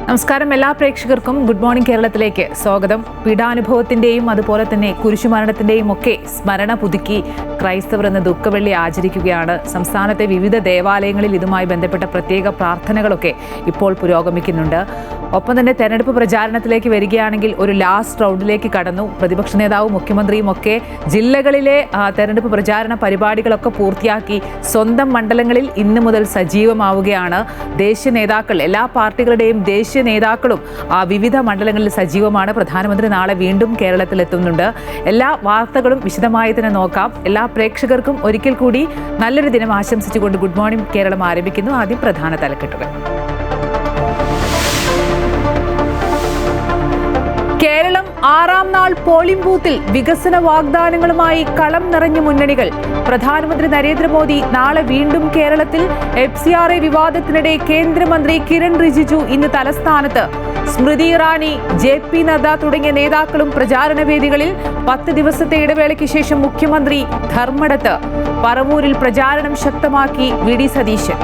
നമസ്കാരം. എല്ലാ പ്രേക്ഷകർക്കും ഗുഡ് മോർണിംഗ് കേരളത്തിലേക്ക് സ്വാഗതം. പീഡാനുഭവത്തിന്റെയും അതുപോലെ തന്നെ കുരിശുമരണത്തിന്റെയും ഒക്കെ സ്മരണ പുതുക്കി ക്രൈസ്തവർ ഇന്ന് ദുഃഖവെള്ളി ആചരിക്കുകയാണ്. സംസ്ഥാനത്തെ വിവിധ ദേവാലയങ്ങളിൽ ഇതുമായി ബന്ധപ്പെട്ട പ്രത്യേക പ്രാർത്ഥനകളൊക്കെ ഇപ്പോൾ പുരോഗമിക്കുന്നുണ്ട്. ഒപ്പം തന്നെ തെരഞ്ഞെടുപ്പ് പ്രചാരണത്തിലേക്ക് വരികയാണെങ്കിൽ ഒരു ലാസ്റ്റ് റൗണ്ടിലേക്ക് കടന്നു. പ്രതിപക്ഷ നേതാവും മുഖ്യമന്ത്രിയും ഒക്കെ ജില്ലകളിലെ തെരഞ്ഞെടുപ്പ് പ്രചാരണ പരിപാടികളൊക്കെ പൂർത്തിയാക്കി സ്വന്തം മണ്ഡലങ്ങളിൽ ഇന്നു മുതൽ സജീവമാവുകയാണ്. ദേശീയ നേതാക്കൾ, എല്ലാ പാർട്ടികളുടെയും ദേശീയ നേതാക്കളും വിവിധ മണ്ഡലങ്ങളിൽ സജീവമാണ്. പ്രധാനമന്ത്രി നാളെ വീണ്ടും കേരളത്തിലെത്തുന്നുണ്ട്. എല്ലാ വാർത്തകളും വിശദമായി തന്നെ നോക്കാം. എല്ലാ പ്രേക്ഷകർക്കും ഒരിക്കൽ കൂടി നല്ലൊരു ദിനം ആശംസിച്ചുകൊണ്ട് ഗുഡ് മോർണിംഗ് കേരളം ആരംഭിക്കുന്നു. ആദ്യം പ്രധാന തലക്കെട്ടുകൾ. കേരളം 6ാം നാൾ പോളിംഗ് ബൂത്തിൽ വികസന വാഗ്ദാനങ്ങളുമായി കളം നിറഞ്ഞ മുന്നണികൾ. പ്രധാനമന്ത്രി നരേന്ദ്രമോദി നാളെ വീണ്ടും കേരളത്തിൽ. FCRA വിവാദത്തിനിടെ കേന്ദ്രമന്ത്രി കിരൺ റിജിജു ഇന്ന് തലസ്ഥാനത്ത്. സ്മൃതി ഇറാനി, JP നദ്ദ തുടങ്ങിയ നേതാക്കളും പ്രചാരണ വേദികളിൽ. 10 ദിവസത്തെ ഇടവേളയ്ക്ക് ശേഷം മുഖ്യമന്ത്രി ധർമ്മടത്ത്. പറവൂരിൽ പ്രചാരണം ശക്തമാക്കി VD സതീശൻ.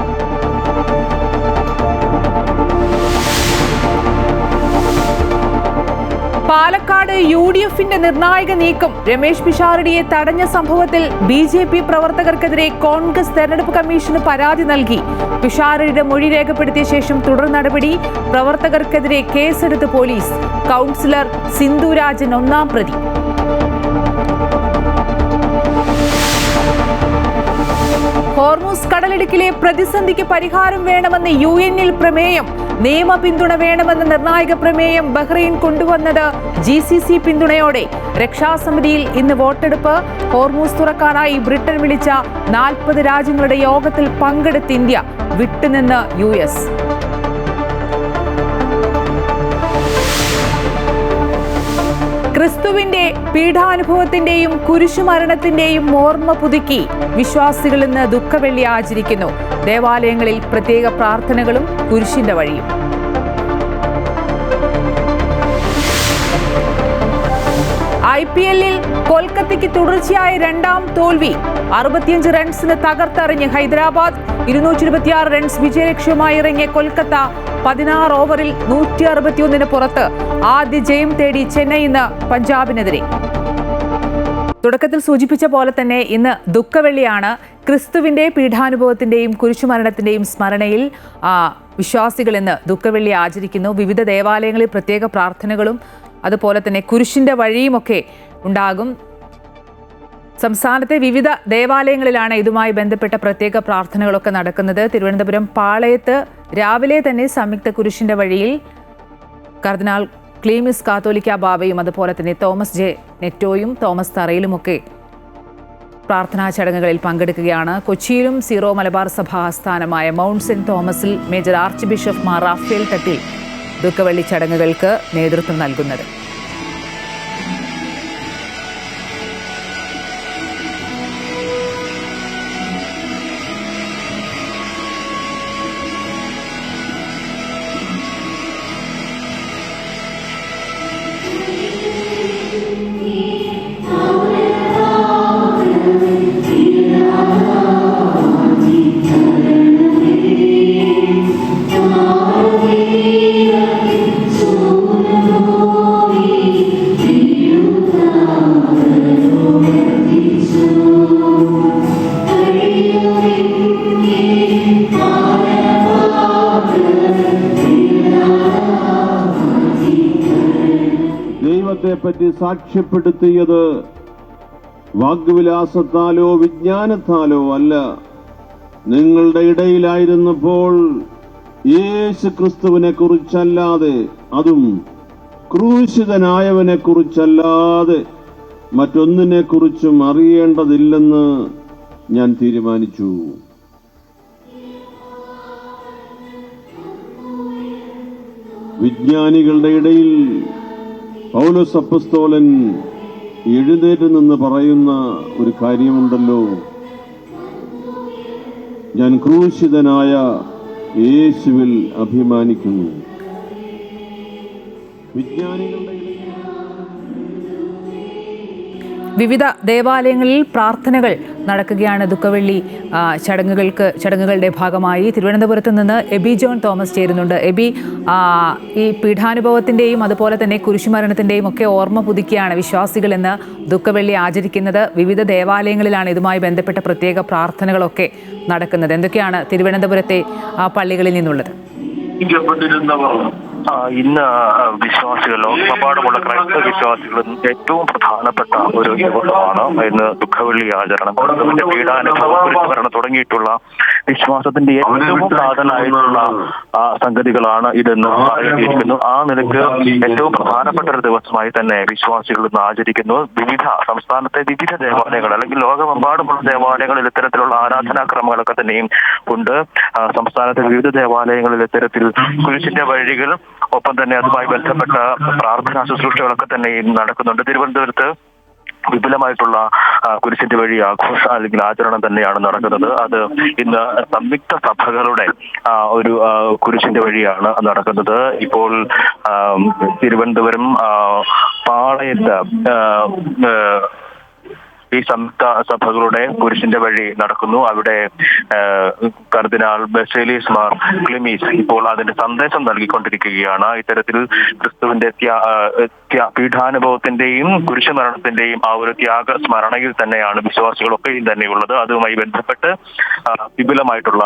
പാലക്കാട് UDFന്റെ നിർണായക നീക്കം. രമേശ് പിഷാരടിയെ തടഞ്ഞ സംഭവത്തിൽ BJP പ്രവർത്തകർക്കെതിരെ കോൺഗ്രസ് തെരഞ്ഞെടുപ്പ് കമ്മീഷന് പരാതി നൽകി. പിഷാരടിയുടെ മൊഴി രേഖപ്പെടുത്തിയ ശേഷം തുടർ നടപടി. പ്രവർത്തകർക്കെതിരെ കേസെടുത്ത് പോലീസ്. കൗൺസിലർ സിന്ധുരാജൻ 1ാം പ്രതി. ഹോർമൂസ് കടലിടുക്കിലെ പ്രതിസന്ധിക്ക് പരിഹാരം വേണമെന്ന് UN-ൽ പ്രമേയം. നിയമ പിന്തുണ വേണമെന്ന നിർണായക പ്രമേയം ബഹ്റൈൻ കൊണ്ടുവന്നത് GCC പിന്തുണയോടെ. രക്ഷാസമിതിയിൽ ഇന്ന് വോട്ടെടുപ്പ്. ഹോർമൂസ് തുറക്കാനായി ബ്രിട്ടൻ വിളിച്ച 40 രാജ്യങ്ങളുടെ യോഗത്തിൽ പങ്കെടുത്ത ഇന്ത്യ. വിട്ടുനിന്ന് US. ക്രിസ്തുവിന്റെ പീഡാനുഭവത്തിന്റെയും കുരിശുമരണത്തിന്റെയും ഓർമ്മ പുതുക്കി വിശ്വാസികൾ ഇന്ന് ദുഃഖവെള്ളി ആചരിക്കുന്നു. ദേവാലയങ്ങളിൽ പ്രത്യേക പ്രാർത്ഥനകളും കുരിശിന്റെ വഴിയും. IPL-ൽ കൊൽക്കത്തയ്ക്ക് തുടർച്ചയായ 2ാം തോൽവി. 65 റൺസിന് തകർത്തെറിഞ്ഞ് ഹൈദരാബാദ്. 226 റൺസ് വിജയലക്ഷ്യമായി ഇറങ്ങിയ കൊൽക്കത്ത 16 ഓവറിൽ 161 പുറത്ത്. ആദ്യ ജയം തേടി ചെന്നൈ ഇന്ന് പഞ്ചാബിനെതിരെ. തുടക്കത്തിൽ സൂചിപ്പിച്ച പോലെ തന്നെ ഇന്ന് ദുഃഖവെള്ളിയാണ്. ക്രിസ്തുവിന്റെ പീഡാനുഭവത്തിന്റെയും കുരിശുമരണത്തിന്റെയും സ്മരണയിൽ വിശ്വാസികൾ ഇന്ന് ദുഃഖവെള്ളി ആചരിക്കുന്നു. വിവിധ ദേവാലയങ്ങളിൽ പ്രത്യേക പ്രാർത്ഥനകളും അതുപോലെ തന്നെ കുരിശിന്റെ വഴിയുമൊക്കെ ഉണ്ടാകും. സംസ്ഥാനത്തെ വിവിധ ദേവാലയങ്ങളിലാണ് ഇതുമായി ബന്ധപ്പെട്ട പ്രത്യേക പ്രാർത്ഥനകളൊക്കെ നടക്കുന്നത്. തിരുവനന്തപുരം പാളയത്ത് രാവിലെ തന്നെ സംയുക്ത കുരിശിന്റെ വഴിയിൽ കർദിനാൾ ക്ലീമിസ് കാത്തോലിക്ക ബാവയും അതുപോലെ തന്നെ തോമസ് ജെ നെറ്റോയും തോമസ് തറയിലുമൊക്കെ പ്രാർത്ഥനാ ചടങ്ങുകളിൽ പങ്കെടുക്കുകയാണ്. കൊച്ചിയിലും സീറോ മലബാർ സഭ ആസ്ഥാനമായ മൗണ്ട് സെന്റ് തോമസിൽ major archbishop Mar Raphael Thattil ദുഃഖവെള്ളി ചടങ്ങുകൾക്ക് നേതൃത്വം നൽകുന്നത്. പറ്റി സാക്ഷ്യപ്പെടുത്തിയത് വാഗ്വിലാസത്താലോ വിജ്ഞാനത്താലോ അല്ല, നിങ്ങളുടെ ഇടയിലായിരുന്നപ്പോൾ യേശു ക്രിസ്തുവിനെ കുറിച്ചല്ലാതെ, അതും ക്രൂശിതനായവനെ കുറിച്ചല്ലാതെ മറ്റൊന്നിനെ കുറിച്ചും അറിയേണ്ടതില്ലെന്ന് ഞാൻ തീരുമാനിച്ചു. വിജ്ഞാനികളുടെ ഇടയിൽ പൗലോസ് അപ്പോസ്തലൻ എഴുന്നേറ്റ് നിന്ന് പറയുന്ന ഒരു കാര്യമുണ്ടല്ലോ, ഞാൻ ക്രൂശിതനായ യേശുവിൽ അഭിമാനിക്കുന്നു. വിവിധ ദേവാലയങ്ങളിൽ പ്രാർത്ഥനകൾ നടക്കുകയാണ് ദുഃഖവെള്ളി ചടങ്ങുകളുടെ ഭാഗമായി. തിരുവനന്തപുരത്ത് നിന്ന് എബി ജോൺ തോമസ് ചേരുന്നുണ്ട്. എബി, ഈ പീഠാനുഭവത്തിൻ്റെയും അതുപോലെ തന്നെ കുരിശുമരണത്തിൻ്റെയും ഒക്കെ ഓർമ്മ പുതുക്കിയാണ് വിശ്വാസികൾ ഇന്ന് ദുഃഖവെള്ളി ആചരിക്കുന്നത്. വിവിധ ദേവാലയങ്ങളിലാണ് ഇതുമായി ബന്ധപ്പെട്ട പ്രത്യേക പ്രാർത്ഥനകളൊക്കെ നടക്കുന്നത്. എന്തൊക്കെയാണ് തിരുവനന്തപുരത്തെ പള്ളികളിൽ നിന്നുള്ളത്? ഇന്ന് വിശ്വാസികൾ, ലോകമെമ്പാടുമുള്ള ക്രൈസ്തവ വിശ്വാസികളും ഏറ്റവും പ്രധാനപ്പെട്ട ഒരു ദിവസമാണ് ഇന്ന് ദുഃഖവെള്ളി ആചരണം. ക്രിസ്തുവിന്റെ പീഡാനുഭവം, കുരിശുമരണം തുടങ്ങിയിട്ടുള്ള വിശ്വാസത്തിന്റെ ഏറ്റവും സാധനായിട്ടുള്ള സംഗതികളാണ് ഇതെന്ന് അറിയിച്ചിരിക്കുന്നു. ആ നിലയ്ക്ക് ഏറ്റവും പ്രധാനപ്പെട്ട ഒരു ദിവസമായി തന്നെ വിശ്വാസികൾ ഇന്ന് ആചരിക്കുന്നു. സംസ്ഥാനത്തെ വിവിധ ദേവാലയങ്ങൾ അല്ലെങ്കിൽ ലോകമെമ്പാടുമുള്ള ദേവാലയങ്ങളിൽ ഇത്തരത്തിലുള്ള ആരാധനാക്രമങ്ങളൊക്കെ തന്നെയും ഉണ്ട്. സംസ്ഥാനത്തെ വിവിധ ദേവാലയങ്ങളിൽ ഇത്തരത്തിൽ കുരിശിന്റെ വഴികൾ, ഒപ്പം തന്നെ അതുമായി ബന്ധപ്പെട്ട പ്രാർത്ഥനാ ശുശ്രൂഷകളൊക്കെ തന്നെയും നടക്കുന്നുണ്ട്. തിരുവനന്തപുരത്ത് വിപുലമായിട്ടുള്ള കുരിശിന്റെ വഴി അല്ലെങ്കിൽ ആചരണം തന്നെയാണ് നടക്കുന്നത്. അത് ഇന്ന് സംയുക്ത സഭകളുടെ ഒരു കുരിശിന്റെ വഴിയാണ് നടക്കുന്നത്. ഇപ്പോൾ തിരുവനന്തപുരം പാളയത്ത് ഈ സംയുക്ത സഭകളുടെ കുരിശിന്റെ വഴി നടക്കുന്നു. അവിടെ കർദിനാൾ ബസേലിയസ് മാർ ക്ലിമീസ് ഇപ്പോൾ അതിന്റെ സന്ദേശം നൽകിക്കൊണ്ടിരിക്കുകയാണ്. ഇത്തരത്തിൽ ക്രിസ്തുവിന്റെ പീഠാനുഭവത്തിന്റെയും കുരിശുമരണത്തിന്റെയും ആ ഒരു ത്യാഗ സ്മരണയിൽ തന്നെയാണ് വിശ്വാസികളൊക്കെയും തന്നെയുള്ളത്. അതുമായി ബന്ധപ്പെട്ട് വിപുലമായിട്ടുള്ള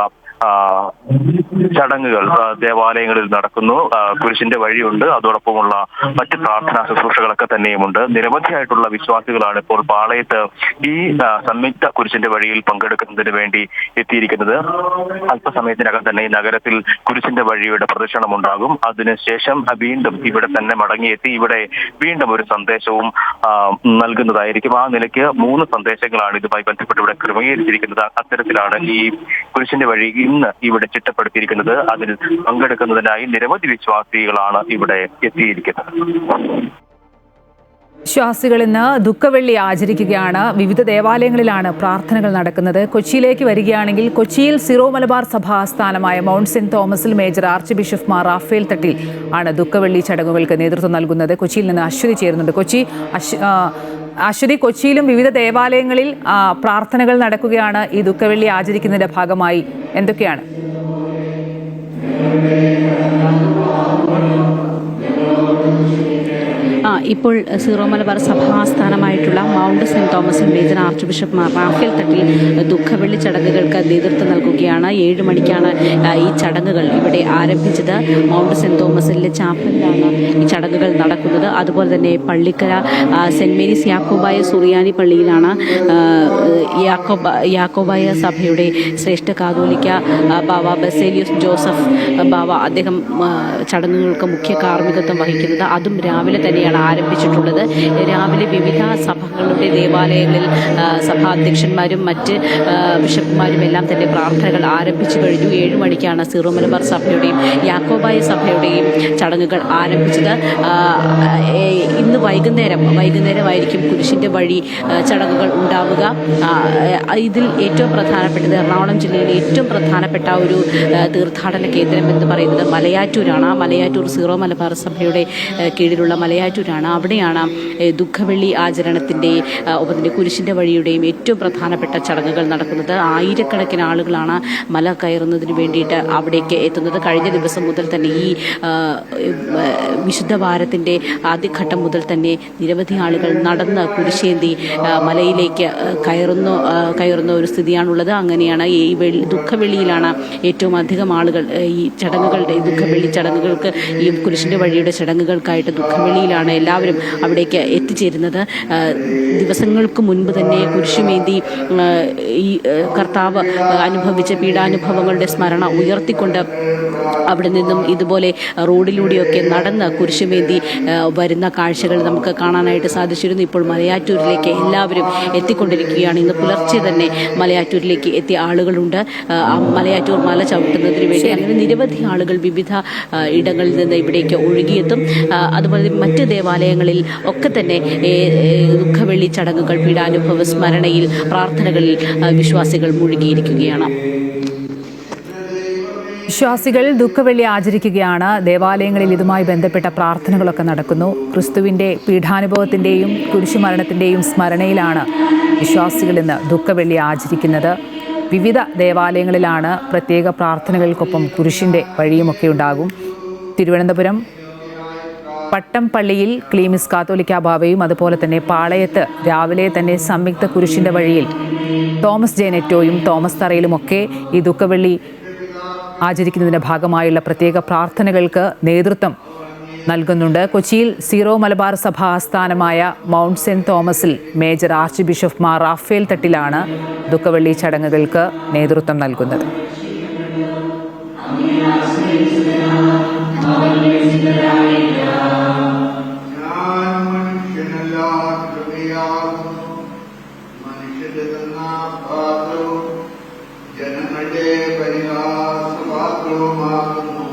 ചടങ്ങുകൾ ദേവാലയങ്ങളിൽ നടക്കുന്നു. കുരിശിന്റെ വഴിയുണ്ട്, അതോടൊപ്പമുള്ള മറ്റ് പ്രാർത്ഥനാ ശുശ്രൂഷകളൊക്കെ തന്നെയുമുണ്ട്. നിരവധിയായിട്ടുള്ള വിശ്വാസികളാണ് ഇപ്പോൾ പാളയത്ത് ഈ സംയുക്ത കുരിശിന്റെ വഴിയിൽ പങ്കെടുക്കുന്നതിന് വേണ്ടി എത്തിയിരിക്കുന്നത്. അല്പസമയത്തിനകം തന്നെ ഈ നഗരത്തിൽ കുരിശിന്റെ വഴിയുടെ പ്രദക്ഷിണം ഉണ്ടാകും. അതിനുശേഷം വീണ്ടും ഇവിടെ തന്നെ മടങ്ങിയെത്തി ഇവിടെ വീണ്ടും ഒരു സന്ദേശവും നൽകുന്നതായിരിക്കും. ആ നിലയ്ക്ക് 3 സന്ദേശങ്ങളാണ് ഇതുമായി ബന്ധപ്പെട്ട് ഇവിടെ ക്രമീകരിച്ചിരിക്കുന്നത്. അത്തരത്തിലാണ് ഈ കുരിശിന്റെ വഴി ഇന്ന് ഇവിടെ ചിട്ടപ്പെടുത്തിയിരിക്കുന്നത്. അതിൽ പങ്കെടുക്കുന്നതിനായി നിരവധി വിശ്വാസികളാണ് ഇവിടെ എത്തിയിരിക്കുന്നത്. വിശ്വാസികൾ ഇന്ന് ദുഃഖവെള്ളി ആചരിക്കുകയാണ്. വിവിധ ദേവാലയങ്ങളിലാണ് പ്രാർത്ഥനകൾ നടക്കുന്നത്. കൊച്ചിയിലേക്ക് വരികയാണെങ്കിൽ കൊച്ചിയിൽ സിറോ മലബാർ സഭ ആസ്ഥാനമായ മൗണ്ട് സെന്റ് തോമസിൽ major archbishop Mar Raphael Thattil ആണ് ദുഃഖവെള്ളി ചടങ്ങുകൾക്ക് നേതൃത്വം നൽകുന്നത്. കൊച്ചിയിൽ നിന്ന് അശ്വതി ചേരുന്നുണ്ട്. അശ്വതി, കൊച്ചിയിലും വിവിധ ദേവാലയങ്ങളിൽ പ്രാർത്ഥനകൾ നടക്കുകയാണ്. ഈ ദുഃഖവെള്ളി ആചരിക്കുന്നതിന്റെ ഭാഗമായി എന്തൊക്കെയാണ്? ഇപ്പോൾ സീറോ മലബാർ സഭാസ്ഥാനമായിട്ടുള്ള മൗണ്ട് സെന്റ് തോമസിൽ major archbishop Mar Raphael Thattil ദുഃഖവെള്ളി ചടങ്ങുകൾക്ക് നേതൃത്വം നൽകുകയാണ്. 7 മണിക്കാണ് ഈ ചടങ്ങുകൾ ഇവിടെ ആരംഭിച്ചത്. മൗണ്ട് സെന്റ് തോമസിലെ ചാപ്പലിലാണ് ഈ ചടങ്ങുകൾ നടക്കുന്നത്. അതുപോലെ തന്നെ പള്ളിക്കര സെന്റ് മേരീസ് യാക്കോബായ സുറിയാനി പള്ളിയിലാണ് യാക്കോബായ സഭയുടെ ശ്രേഷ്ഠ കാതോലിക്ക ബാവ ബസേലിയസ് ജോസഫ് ബാവ അദ്ദേഹം ചടങ്ങുകൾക്ക് മുഖ്യ കാർമ്മികത്വം വഹിക്കുന്നത്. അതും രാവിലെ തന്നെയാണ് ആരംഭിച്ചിട്ടുള്ളത്. രാവിലെ വിവിധ സഭകളുടെ ദേവാലയങ്ങളിൽ സഭാധ്യക്ഷന്മാരും മറ്റ് ബിഷപ്പുമാരും എല്ലാം തന്നെ പ്രാർത്ഥനകൾ ആരംഭിച്ചു കഴിഞ്ഞു. 7 മണിക്കാണ് സീറോ മലബാർ സഭയുടെയും യാക്കോബായ സഭയുടെയും ചടങ്ങുകൾ ആരംഭിച്ചത്. ഇന്ന് വൈകുന്നേരമായിരിക്കും കുരിശിന്റെ വഴി ചടങ്ങുകൾ ഉണ്ടാവുക. ഇതിൽ ഏറ്റവും പ്രധാനപ്പെട്ടത് എറണാകുളം ജില്ലയിലെ ഏറ്റവും പ്രധാനപ്പെട്ട ഒരു തീർത്ഥാടന കേന്ദ്രം എന്ന് പറയുന്നത് മലയാറ്റൂരാണ്. മലയാറ്റൂർ സീറോ മലബാർ സഭയുടെ കീഴിലുള്ള മലയാറ്റൂരാണ്. അവിടെയാണ് ദുഃഖവെള്ളി ആചരണത്തിൻ്റെ ഒപ്പം കുരിശിൻ്റെ വഴിയുടെയും ഏറ്റവും പ്രധാനപ്പെട്ട ചടങ്ങുകൾ നടക്കുന്നത്. ആയിരക്കണക്കിന് ആളുകളാണ് മല കയറുന്നതിന് വേണ്ടിയിട്ട് അവിടേക്ക് എത്തുന്നത്. കഴിഞ്ഞ ദിവസം മുതൽ തന്നെ ഈ വിശുദ്ധ വാരത്തിൻ്റെ ആദ്യഘട്ടം മുതൽ തന്നെ നിരവധി ആളുകൾ നടന്ന് കുരിശേന്തി മലയിലേക്ക് കയറുന്ന ഒരു സ്ഥിതിയാണുള്ളത്. അങ്ങനെയാണ് ഈ ദുഃഖവെള്ളിയിലാണ് ഏറ്റവും അധികം ആളുകൾ ഈ ദുഃഖവെള്ളി ചടങ്ങുകൾക്ക് ഈ കുരിശിൻ്റെ വഴിയുടെ ചടങ്ങുകൾക്കായിട്ട് ദുഃഖവെള്ളിയിലാണ് എല്ലാവരും അവിടേക്ക് എത്തിച്ചേരുന്നത്. ദിവസങ്ങൾക്ക് മുൻപ് തന്നെ കുരിശുമേന്തി ഈ കർത്താവ് അനുഭവിച്ച പീഡാനുഭവങ്ങളുടെ സ്മരണ ഉയർത്തിക്കൊണ്ട് അവിടെ നിന്നും ഇതുപോലെ റോഡിലൂടെയൊക്കെ നടന്ന് കുരിശുമേന്തി വരുന്ന കാഴ്ചകൾ നമുക്ക് കാണാനായിട്ട് സാധിച്ചിരുന്നു. ഇപ്പോൾ മലയാറ്റൂരിലേക്ക് എല്ലാവരും എത്തിക്കൊണ്ടിരിക്കുകയാണ്. ഇന്ന് പുലർച്ചെ തന്നെ മലയാറ്റൂരിലേക്ക് എത്തിയ ആളുകളുണ്ട്. മലയാറ്റൂർ മല ചവിട്ടുന്നതിന് വേണ്ടി അങ്ങനെ നിരവധി ആളുകൾ വിവിധ ഇടങ്ങളിൽ നിന്ന് ഇവിടേക്ക് ഒഴുകിയെത്തും. അതുപോലെ മറ്റ് ദേവാലയങ്ങളിൽ ഒക്കെ തന്നെ ദുഃഖവെള്ളി ചടങ്ങുകൾ, പീഡാനുഭവ സ്മരണയിൽ, പ്രാർത്ഥനകളിൽ വിശ്വാസികൾ മുഴുകിയിരിക്കുകയാണ്. വിശ്വാസികൾ ദുഃഖവെള്ളി ആചരിക്കുകയാണ്. ദേവാലയങ്ങളിൽ ഇതുമായി ബന്ധപ്പെട്ട പ്രാർത്ഥനകളൊക്കെ നടക്കുന്നു. ക്രിസ്തുവിൻ്റെ പീഠാനുഭവത്തിൻ്റെയും കുരിശുമരണത്തിൻ്റെയും സ്മരണയിലാണ് വിശ്വാസികൾ ഇന്ന് ദുഃഖവെള്ളി ആചരിക്കുന്നത്. വിവിധ ദേവാലയങ്ങളിലാണ് പ്രത്യേക പ്രാർത്ഥനകൾക്കൊപ്പം കുരിശിൻ്റെ വഴിയുമൊക്കെ ഉണ്ടാകും. തിരുവനന്തപുരം പട്ടംപള്ളിയിൽ ക്ലീമിസ് കാത്തോലിക്ക ബാവയും അതുപോലെ തന്നെ പാളയത്ത് രാവിലെ തന്നെ സംയുക്ത കുരിശിൻ്റെ വഴിയിൽ തോമസ് ജെ നെറ്റോയും തോമസ് തറയിലുമൊക്കെ ഈ ദുഃഖവെള്ളി ആചരിക്കുന്നതിൻ്റെ ഭാഗമായുള്ള പ്രത്യേക പ്രാർത്ഥനകൾക്ക് നേതൃത്വം നൽകുന്നുണ്ട്. കൊച്ചിയിൽ സീറോ മലബാർ സഭ ആസ്ഥാനമായ മൗണ്ട് സെന്റ് തോമസിൽ major archbishop Mar Raphael തട്ടിലാണ് ദുഃഖവെള്ളി ചടങ്ങുകൾക്ക് നേതൃത്വം നൽകുന്നത്. ജനങ്ങളുടെ പരിഹാസപാത്രവുമാകുന്നു.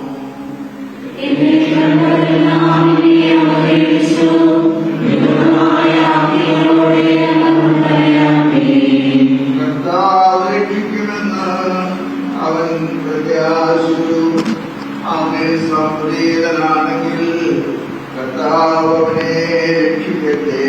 കർത്താവ് രക്ഷിക്കുമെന്ന് അവൻ പ്രത്യാശിച്ചു. അങ്ങനെ സംപ്രീതനാണെങ്കിൽ കർത്താവ് അവനെ രക്ഷിക്കട്ടെ.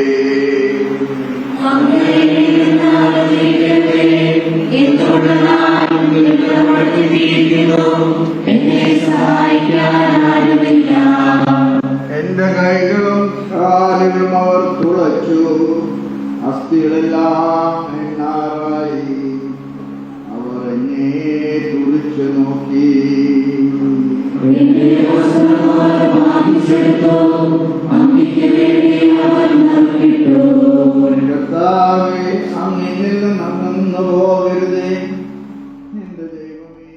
എന്റെ കൈകളും കാലുകളും അവർ തുളച്ചു, അസ്ഥികളെല്ലാം എണ്ണാറായി. അവർ എന്നെ തുറിച്ചു നോക്കി. കർത്താവേ, അങ്ങിൽ നിന്ന് നന്നു പോകരുതേ. എന്റെ ദൈവമേ.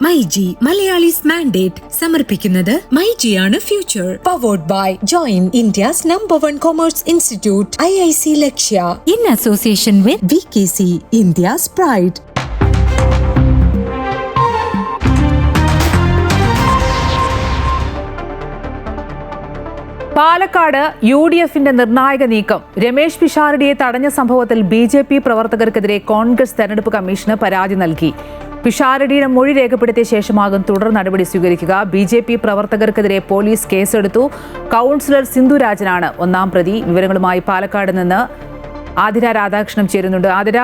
മൈജി മലയാളീസ് മാൻഡേറ്റ് സമർപ്പിക്കുന്നത് മൈജിയാണ് future. Powered by join India's #1 commerce institute IIC Lakshya in association with VKC India's pride. Palakkad UDFന്റെ നിർണായക നീക്കം. രമേശ് പിഷാരടിയെ തടഞ്ഞ സംഭവത്തിൽ BJP പ്രവർത്തകർക്കെതിരെ കോൺഗ്രസ് തെരഞ്ഞെടുപ്പ് കമ്മീഷന് പരാതി നൽകി. പിഷാരടിയുടെ മൊഴി രേഖപ്പെടുത്തിയ ശേഷമാകും തുടർ നടപടി സ്വീകരിക്കുക. BJP പ്രവർത്തകർക്കെതിരെ പോലീസ് കേസെടുത്തു. കൗൺസിലർ സിന്ധുരാജനാണ് ഒന്നാം പ്രതി. വിവരങ്ങളുമായി പാലക്കാട് നിന്ന് ആതിര രാധാകൃഷ്ണൻ ചേരുന്നുണ്ട്. ആതിര,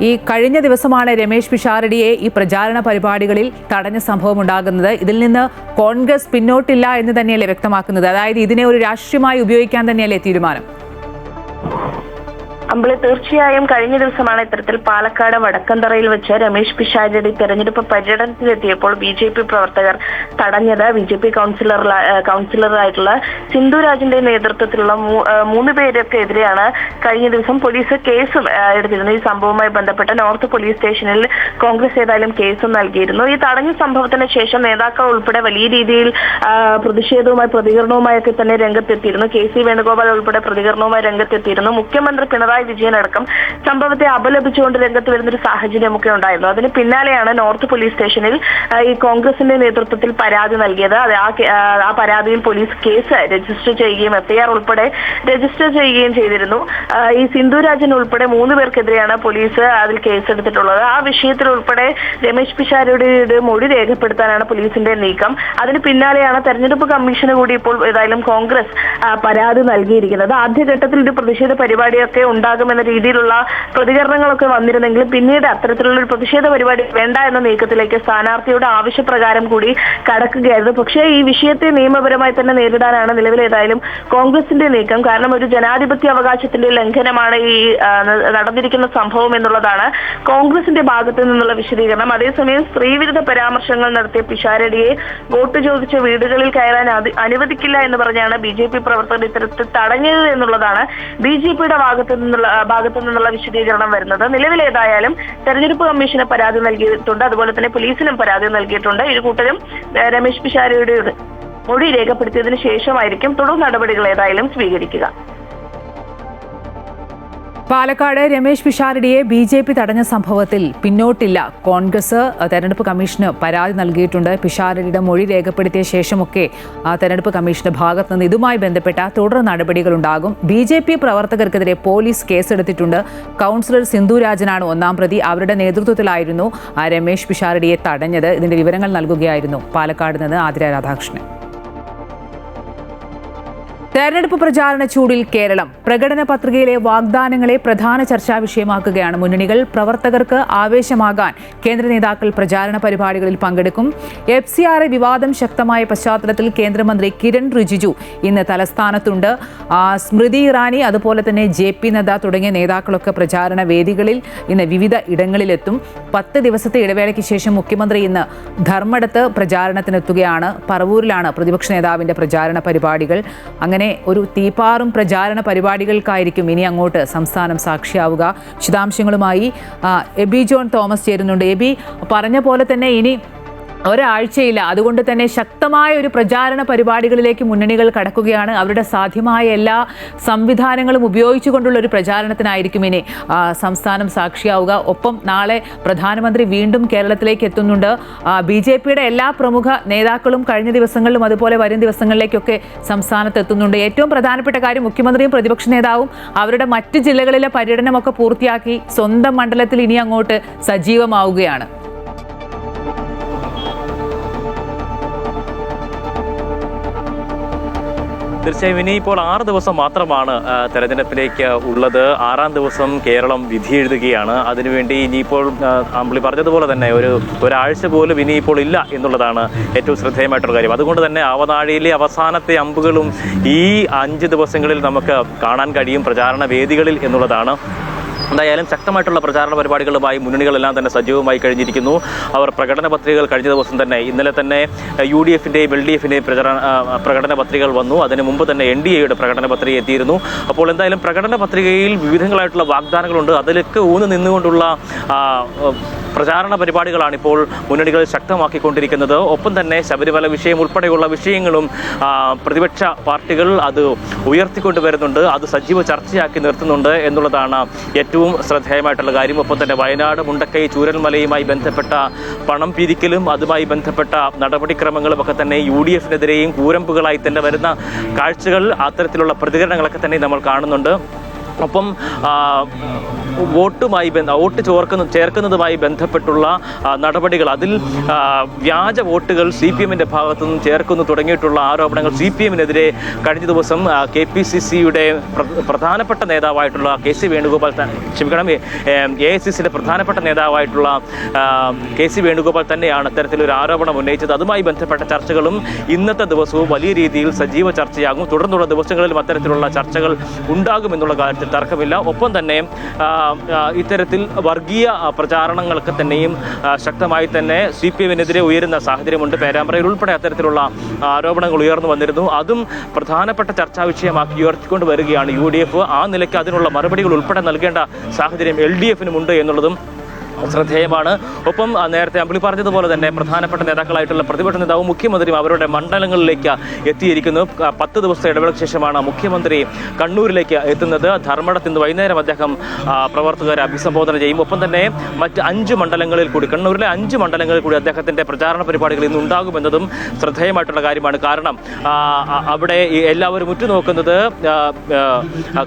ഈ കഴിഞ്ഞ ദിവസമാണ് രമേശ് പിഷാരടിയെ ഈ പ്രചാരണ പരിപാടികളിൽ തടഞ്ഞ സംഭവം ഉണ്ടാകുന്നത്. ഇതിൽ നിന്ന് കോൺഗ്രസ് പിന്നോട്ടില്ല എന്ന് തന്നെയല്ലേ വ്യക്തമാക്കുന്നത്? അതായത് ഇതിനെ ഒരു രാഷ്ട്രീയമായി ഉപയോഗിക്കാൻ തന്നെയല്ലേ തീരുമാനം? അമ്പിളി, തീർച്ചയായും കഴിഞ്ഞ ദിവസമാണ് ഇത്തരത്തിൽ പാലക്കാട് വടക്കന്തറയിൽ വെച്ച് രമേശ് പിഷാരടി തെരഞ്ഞെടുപ്പ് പര്യടനത്തിലെത്തിയപ്പോൾ BJP പ്രവർത്തകർ തടഞ്ഞത്. BJP കൗൺസിലറായിട്ടുള്ള സിന്ധുരാജിന്റെ നേതൃത്വത്തിലുള്ള 3 പേർക്കെതിരെയാണ് കഴിഞ്ഞ ദിവസം പോലീസ് കേസും എടുത്തിരുന്നത്. ഈ സംഭവവുമായി ബന്ധപ്പെട്ട് നോർത്ത് പോലീസ് സ്റ്റേഷനിൽ കോൺഗ്രസ് ഏതായാലും കേസും നൽകിയിരുന്നു. ഈ തടഞ്ഞ സംഭവത്തിന് ശേഷം നേതാക്കൾ ഉൾപ്പെടെ വലിയ രീതിയിൽ പ്രതികരണവുമായൊക്കെ തന്നെ രംഗത്തെത്തിയിരുന്നു. KC വേണുഗോപാൽ ഉൾപ്പെടെ പ്രതികരണവുമായി രംഗത്തെത്തിയിരുന്നു. മുഖ്യമന്ത്രി പിണറായി വിജയൻ അടക്കം സംഭവത്തെ അപലപിച്ചുകൊണ്ട് രംഗത്ത് വരുന്നൊരു സാഹചര്യമൊക്കെ ഉണ്ടായിരുന്നു. അതിന് പിന്നാലെയാണ് നോർത്ത് പോലീസ് സ്റ്റേഷനിൽ ഈ കോൺഗ്രസിന്റെ നേതൃത്വത്തിൽ പരാതി നൽകിയത്. ആ പരാതിയിൽ പോലീസ് കേസ് രജിസ്റ്റർ ചെയ്യുകയും FIR ഉൾപ്പെടെ രജിസ്റ്റർ ചെയ്യുകയും ചെയ്തിരുന്നു. ഈ സിന്ധുരാജൻ ഉൾപ്പെടെ 3 പേർക്കെതിരെയാണ് പോലീസ് അതിൽ കേസെടുത്തിട്ടുള്ളത്. ആ വിഷയത്തിൽ ഉൾപ്പെടെ രമേശ് പിഷാരടിയുടെ മൊഴി രേഖപ്പെടുത്താനാണ് പോലീസിന്റെ നീക്കം. അതിന് പിന്നാലെയാണ് തെരഞ്ഞെടുപ്പ് കമ്മീഷന് കൂടി ഇപ്പോൾ ഏതായാലും കോൺഗ്രസ് പരാതി നൽകിയിരിക്കുന്നത്. ആദ്യഘട്ടത്തിൽ ഒരു പ്രതിഷേധ പരിപാടിയൊക്കെ ഉണ്ടാകുമെന്ന രീതിയിലുള്ള പ്രതികരണങ്ങളൊക്കെ വന്നിരുന്നെങ്കിലും പിന്നീട് അത്തരത്തിലുള്ള ഒരു പ്രതിഷേധ പരിപാടി വേണ്ട എന്ന നീക്കത്തിലേക്ക് സ്ഥാനാർത്ഥിയുടെ ആവശ്യപ്രകാരം കൂടി കടക്കുകയായിരുന്നു. പക്ഷേ ഈ വിഷയത്തെ നിയമപരമായി തന്നെ നേരിടാനാണ് നിലവിലേതായാലും കോൺഗ്രസിന്റെ നീക്കം. കാരണം ഒരു ജനാധിപത്യ അവകാശത്തിന്റെ ലംഘനമാണ് ഈ നടന്നിരിക്കുന്ന സംഭവം എന്നുള്ളതാണ് കോൺഗ്രസിന്റെ ഭാഗത്തു നിന്നുള്ള വിശദീകരണം. അതേസമയം സ്ത്രീവിരുദ്ധ പരാമർശങ്ങൾ നടത്തിയ പിഷാരടിയെ വോട്ട് ചോദിച്ച വീടുകളിൽ കയറാൻ അനുവദിക്കില്ല എന്ന് പറഞ്ഞാണ് BJP പ്രവർത്തകർ ഇത്തരത്തിൽ തടഞ്ഞത് എന്നുള്ളതാണ് BJPയുടെ ഭാഗത്തു നിന്നുള്ള വിശദീകരണം വരുന്നത്. നിലവിലേതായാലും തെരഞ്ഞെടുപ്പ് കമ്മീഷന് പരാതി നൽകിയിട്ടുണ്ട്. അതുപോലെ തന്നെ പോലീസിനും പരാതി നൽകിയിട്ടുണ്ട്. ഇരു കൂട്ടരും രമേശ് പിഷാരടിയുടെ മൊഴി രേഖപ്പെടുത്തിയതിനു ശേഷമായിരിക്കും തുടർ നടപടികൾ ഏതായാലും സ്വീകരിക്കുക. പാലക്കാട് രമേശ് പിഷാരടിയെ BJP തടഞ്ഞ സംഭവത്തിൽ പിന്നോട്ടില്ല. കോൺഗ്രസ് തെരഞ്ഞെടുപ്പ് കമ്മീഷന് പരാതി നൽകിയിട്ടുണ്ട്. പിഷാരടിയുടെ മൊഴി രേഖപ്പെടുത്തിയ ശേഷമൊക്കെ തെരഞ്ഞെടുപ്പ് കമ്മീഷന്റെ ഭാഗത്ത് നിന്ന് ഇതുമായി ബന്ധപ്പെട്ട തുടർ നടപടികളുണ്ടാകും. BJP പ്രവർത്തകർക്കെതിരെ പോലീസ് കേസെടുത്തിട്ടുണ്ട്. കൗൺസിലർ സിന്ധു രാജനാണ് ഒന്നാം പ്രതി. അവരുടെ നേതൃത്വത്തിലായിരുന്നു രമേശ് പിഷാരടിയെ തടഞ്ഞത്. ഇതിന്റെ വിവരങ്ങൾ നൽകുകയായിരുന്നു പാലക്കാട് നിന്ന് ആതിര രാധാകൃഷ്ണൻ. തെരഞ്ഞെടുപ്പ് പ്രചാരണ ചൂടിൽ കേരളം. പ്രകടന പത്രികയിലെ വാഗ്ദാനങ്ങളെ പ്രധാന ചർച്ചാ വിഷയമാക്കുകയാണ് മുന്നണികൾ. പ്രവർത്തകർക്ക് ആവേശമാകാൻ കേന്ദ്ര നേതാക്കൾ പ്രചാരണ പരിപാടികളിൽ പങ്കെടുക്കും. FCRA വിവാദം ശക്തമായ പശ്ചാത്തലത്തിൽ കേന്ദ്രമന്ത്രി കിരൺ റിജിജു ഇന്ന് തലസ്ഥാനത്തുണ്ട്. സ്മൃതി ഇറാനി അതുപോലെ തന്നെ JP നദ്ദ തുടങ്ങിയ നേതാക്കളൊക്കെ പ്രചാരണ വേദികളിൽ ഇന്ന് വിവിധ ഇടങ്ങളിലെത്തും. 10 ദിവസത്തെ ഇടവേളയ്ക്ക് ശേഷം മുഖ്യമന്ത്രി ഇന്ന് ധർമ്മടത്ത് പ്രചാരണത്തിനെത്തുകയാണ്. പറവൂരിലാണ് പ്രതിപക്ഷ നേതാവിന്റെ പ്രചാരണ പരിപാടികൾ. അങ്ങനെ ഒരു തീപാറും പ്രചാരണ പരിപാടികൾക്കായിരിക്കും ഇനി അങ്ങോട്ട് സംസ്ഥാനം സാക്ഷിയാവുക. വിശദാംശങ്ങളുമായി എബി ജോൺ തോമസ് ചേരുന്നുണ്ട്. എബി, പറഞ്ഞ പോലെ തന്നെ ഇനി ഒരാഴ്ചയില്ല. അതുകൊണ്ട് തന്നെ ശക്തമായ ഒരു പ്രചാരണ പരിപാടികളിലേക്ക് മുന്നണികൾ കടക്കുകയാണ്. അവരുടെ സാധ്യമായ എല്ലാ സംവിധാനങ്ങളും ഉപയോഗിച്ചുകൊണ്ടുള്ള ഒരു പ്രചാരണത്തിനായിരിക്കും ഇനി സംസ്ഥാനം സാക്ഷിയാവുക. ഒപ്പം നാളെ പ്രധാനമന്ത്രി വീണ്ടും കേരളത്തിലേക്ക് എത്തുന്നുണ്ട്. BJPയുടെ എല്ലാ പ്രമുഖ നേതാക്കളും കഴിഞ്ഞ ദിവസങ്ങളിലും അതുപോലെ വരും ദിവസങ്ങളിലേക്കൊക്കെ സംസ്ഥാനത്ത് എത്തുന്നുണ്ട്. ഏറ്റവും പ്രധാനപ്പെട്ട കാര്യം, മുഖ്യമന്ത്രിയും പ്രതിപക്ഷ നേതാവും അവരുടെ മറ്റ് ജില്ലകളിലെ പര്യടനമൊക്കെ പൂർത്തിയാക്കി സ്വന്തം മണ്ഡലത്തിൽ ഇനി അങ്ങോട്ട് സജീവമാവുകയാണ്. തീർച്ചയായും ഇനിയിപ്പോൾ 6 ദിവസം മാത്രമാണ് തെരഞ്ഞെടുപ്പിലേക്ക് ഉള്ളത്. 6ാം ദിവസം കേരളം വിധി എഴുതുകയാണ്. അതിനുവേണ്ടി ഇനിയിപ്പോൾ അമ്പിളി പറഞ്ഞതുപോലെ തന്നെ ഒരാഴ്ച പോലും ഇനിയിപ്പോൾ ഇല്ല എന്നുള്ളതാണ് ഏറ്റവും ശ്രദ്ധേയമായിട്ടുള്ള കാര്യം. അതുകൊണ്ട് തന്നെ അവനാഴിയിലെ അവസാനത്തെ അമ്പുകളും ഈ 5 ദിവസങ്ങളിൽ നമുക്ക് കാണാൻ കഴിയും പ്രചാരണ വേദികളിൽ എന്നുള്ളതാണ്. എന്തായാലും ശക്തമായിട്ടുള്ള പ്രചാരണ പരിപാടികളുമായി മുന്നണികളെല്ലാം തന്നെ സജീവമായി കഴിഞ്ഞിരിക്കുന്നു. അവർ പ്രകടന പത്രികകൾ കഴിഞ്ഞ ദിവസം തന്നെ ഇന്നലെ തന്നെ UDFന്റെയും LDFന്റെയും പ്രകടന പത്രികകൾ വന്നു. അതിന് മുമ്പ് തന്നെ NDAയുടെ പ്രകടന പത്രിക എത്തിയിരുന്നു. അപ്പോൾ എന്തായാലും പ്രകടന പത്രികയിൽ വിവിധങ്ങളായിട്ടുള്ള വാഗ്ദാനങ്ങളുണ്ട്. അതിലൊക്കെ ഊന്നു നിന്നുകൊണ്ടുള്ള പ്രചാരണ പരിപാടികളാണ് ഇപ്പോൾ മുന്നണികൾ ശക്തമാക്കിക്കൊണ്ടിരിക്കുന്നത്. ഒപ്പം തന്നെ ശബരിമല വിഷയം ഉൾപ്പെടെയുള്ള വിഷയങ്ങളും പ്രതിപക്ഷ പാർട്ടികൾ അത് ഉയർത്തിക്കൊണ്ടുവരുന്നുണ്ട്. അത് സജീവ ചർച്ചയാക്കി നിർത്തുന്നുണ്ട് എന്നുള്ളതാണ് ഏറ്റവും ശ്രദ്ധേയമായിട്ടുള്ള കാര്യം. ഒപ്പം തന്നെ വയനാട് മുണ്ടക്കൈ ചൂരൽമലയുമായി ബന്ധപ്പെട്ട പണം പിരിക്കലും അതുമായി ബന്ധപ്പെട്ട നടപടിക്രമങ്ങളും ഒക്കെ തന്നെ UDFനെതിരെയും കൂരമ്പുകളായി തന്നെ വരുന്ന കാഴ്ചകൾ, അത്തരത്തിലുള്ള പ്രതികരണങ്ങളൊക്കെ തന്നെ നമ്മൾ കാണുന്നുണ്ട്. ഒപ്പം വോട്ട് ചേർക്കുന്നതുമായി ബന്ധപ്പെട്ടുള്ള നടപടികൾ, അതിൽ വ്യാജ വോട്ടുകൾ CPMന്റെ ഭാഗത്തു നിന്നും ചേർക്കുന്നു തുടങ്ങിയിട്ടുള്ള ആരോപണങ്ങൾ CPMനെതിരെ കഴിഞ്ഞ ദിവസം KPCCയുടെ പ്രധാനപ്പെട്ട നേതാവായിട്ടുള്ള KC വേണുഗോപാൽ AICCയുടെ പ്രധാനപ്പെട്ട നേതാവായിട്ടുള്ള KC വേണുഗോപാൽ തന്നെയാണ് അത്തരത്തിലൊരു ആരോപണം ഉന്നയിച്ചത്. അതുമായി ബന്ധപ്പെട്ട ചർച്ചകളും ഇന്നത്തെ ദിവസവും വലിയ രീതിയിൽ സജീവ ചർച്ചയാകും. തുടർന്നുള്ള ദിവസങ്ങളിലും അത്തരത്തിലുള്ള ചർച്ചകൾ ഉണ്ടാകുമെന്നുള്ള കാര്യത്തിൽ തർക്കമില്ല. ഒപ്പം തന്നെ ഇത്തരത്തിൽ വർഗീയ പ്രചാരണങ്ങളൊക്കെ തന്നെയും ശക്തമായി തന്നെ CPMനെതിരെ ഉയരുന്ന സാഹചര്യമുണ്ട്. പേരാമ്പ്രയിൽ ഉൾപ്പെടെ അത്തരത്തിലുള്ള ആരോപണങ്ങൾ ഉയർന്നു വന്നിരുന്നു. അതും പ്രധാനപ്പെട്ട ചർച്ചാ വിഷയമാക്കി ഉയർത്തിക്കൊണ്ട് വരികയാണ് UDF. ആ നിലയ്ക്ക് അതിനുള്ള മറുപടികൾ ഉൾപ്പെടെ നൽകേണ്ട സാഹചര്യം LDFനുമുണ്ട് എന്നുള്ളതും ശ്രദ്ധേയമാണ്. ഒപ്പം നേരത്തെ അമ്പിളി പറഞ്ഞതുപോലെ തന്നെ പ്രധാനപ്പെട്ട നേതാക്കളായിട്ടുള്ള പ്രതിപക്ഷ നേതാവും മുഖ്യമന്ത്രിയും അവരുടെ മണ്ഡലങ്ങളിലേക്ക് എത്തിയിരിക്കുന്നു. 10 ദിവസത്തെ ഇടവേളയ്ക്ക് ശേഷമാണ് മുഖ്യമന്ത്രി കണ്ണൂരിലേക്ക് എത്തുന്നത്. ധർമ്മടത്ത് ഇന്ന് വൈകുന്നേരം അദ്ദേഹം പ്രവർത്തകരെ അഭിസംബോധന ചെയ്യും. ഒപ്പം തന്നെ മറ്റ് 5 മണ്ഡലങ്ങളിൽ കൂടി, കണ്ണൂരിലെ 5 മണ്ഡലങ്ങളിൽ കൂടി അദ്ദേഹത്തിന്റെ പ്രചാരണ പരിപാടികൾ ഇന്ന് ഉണ്ടാകുമെന്നതും ശ്രദ്ധേയമായിട്ടുള്ള കാര്യമാണ്. കാരണം അവിടെ എല്ലാവരും ഉറ്റുനോക്കുന്നത്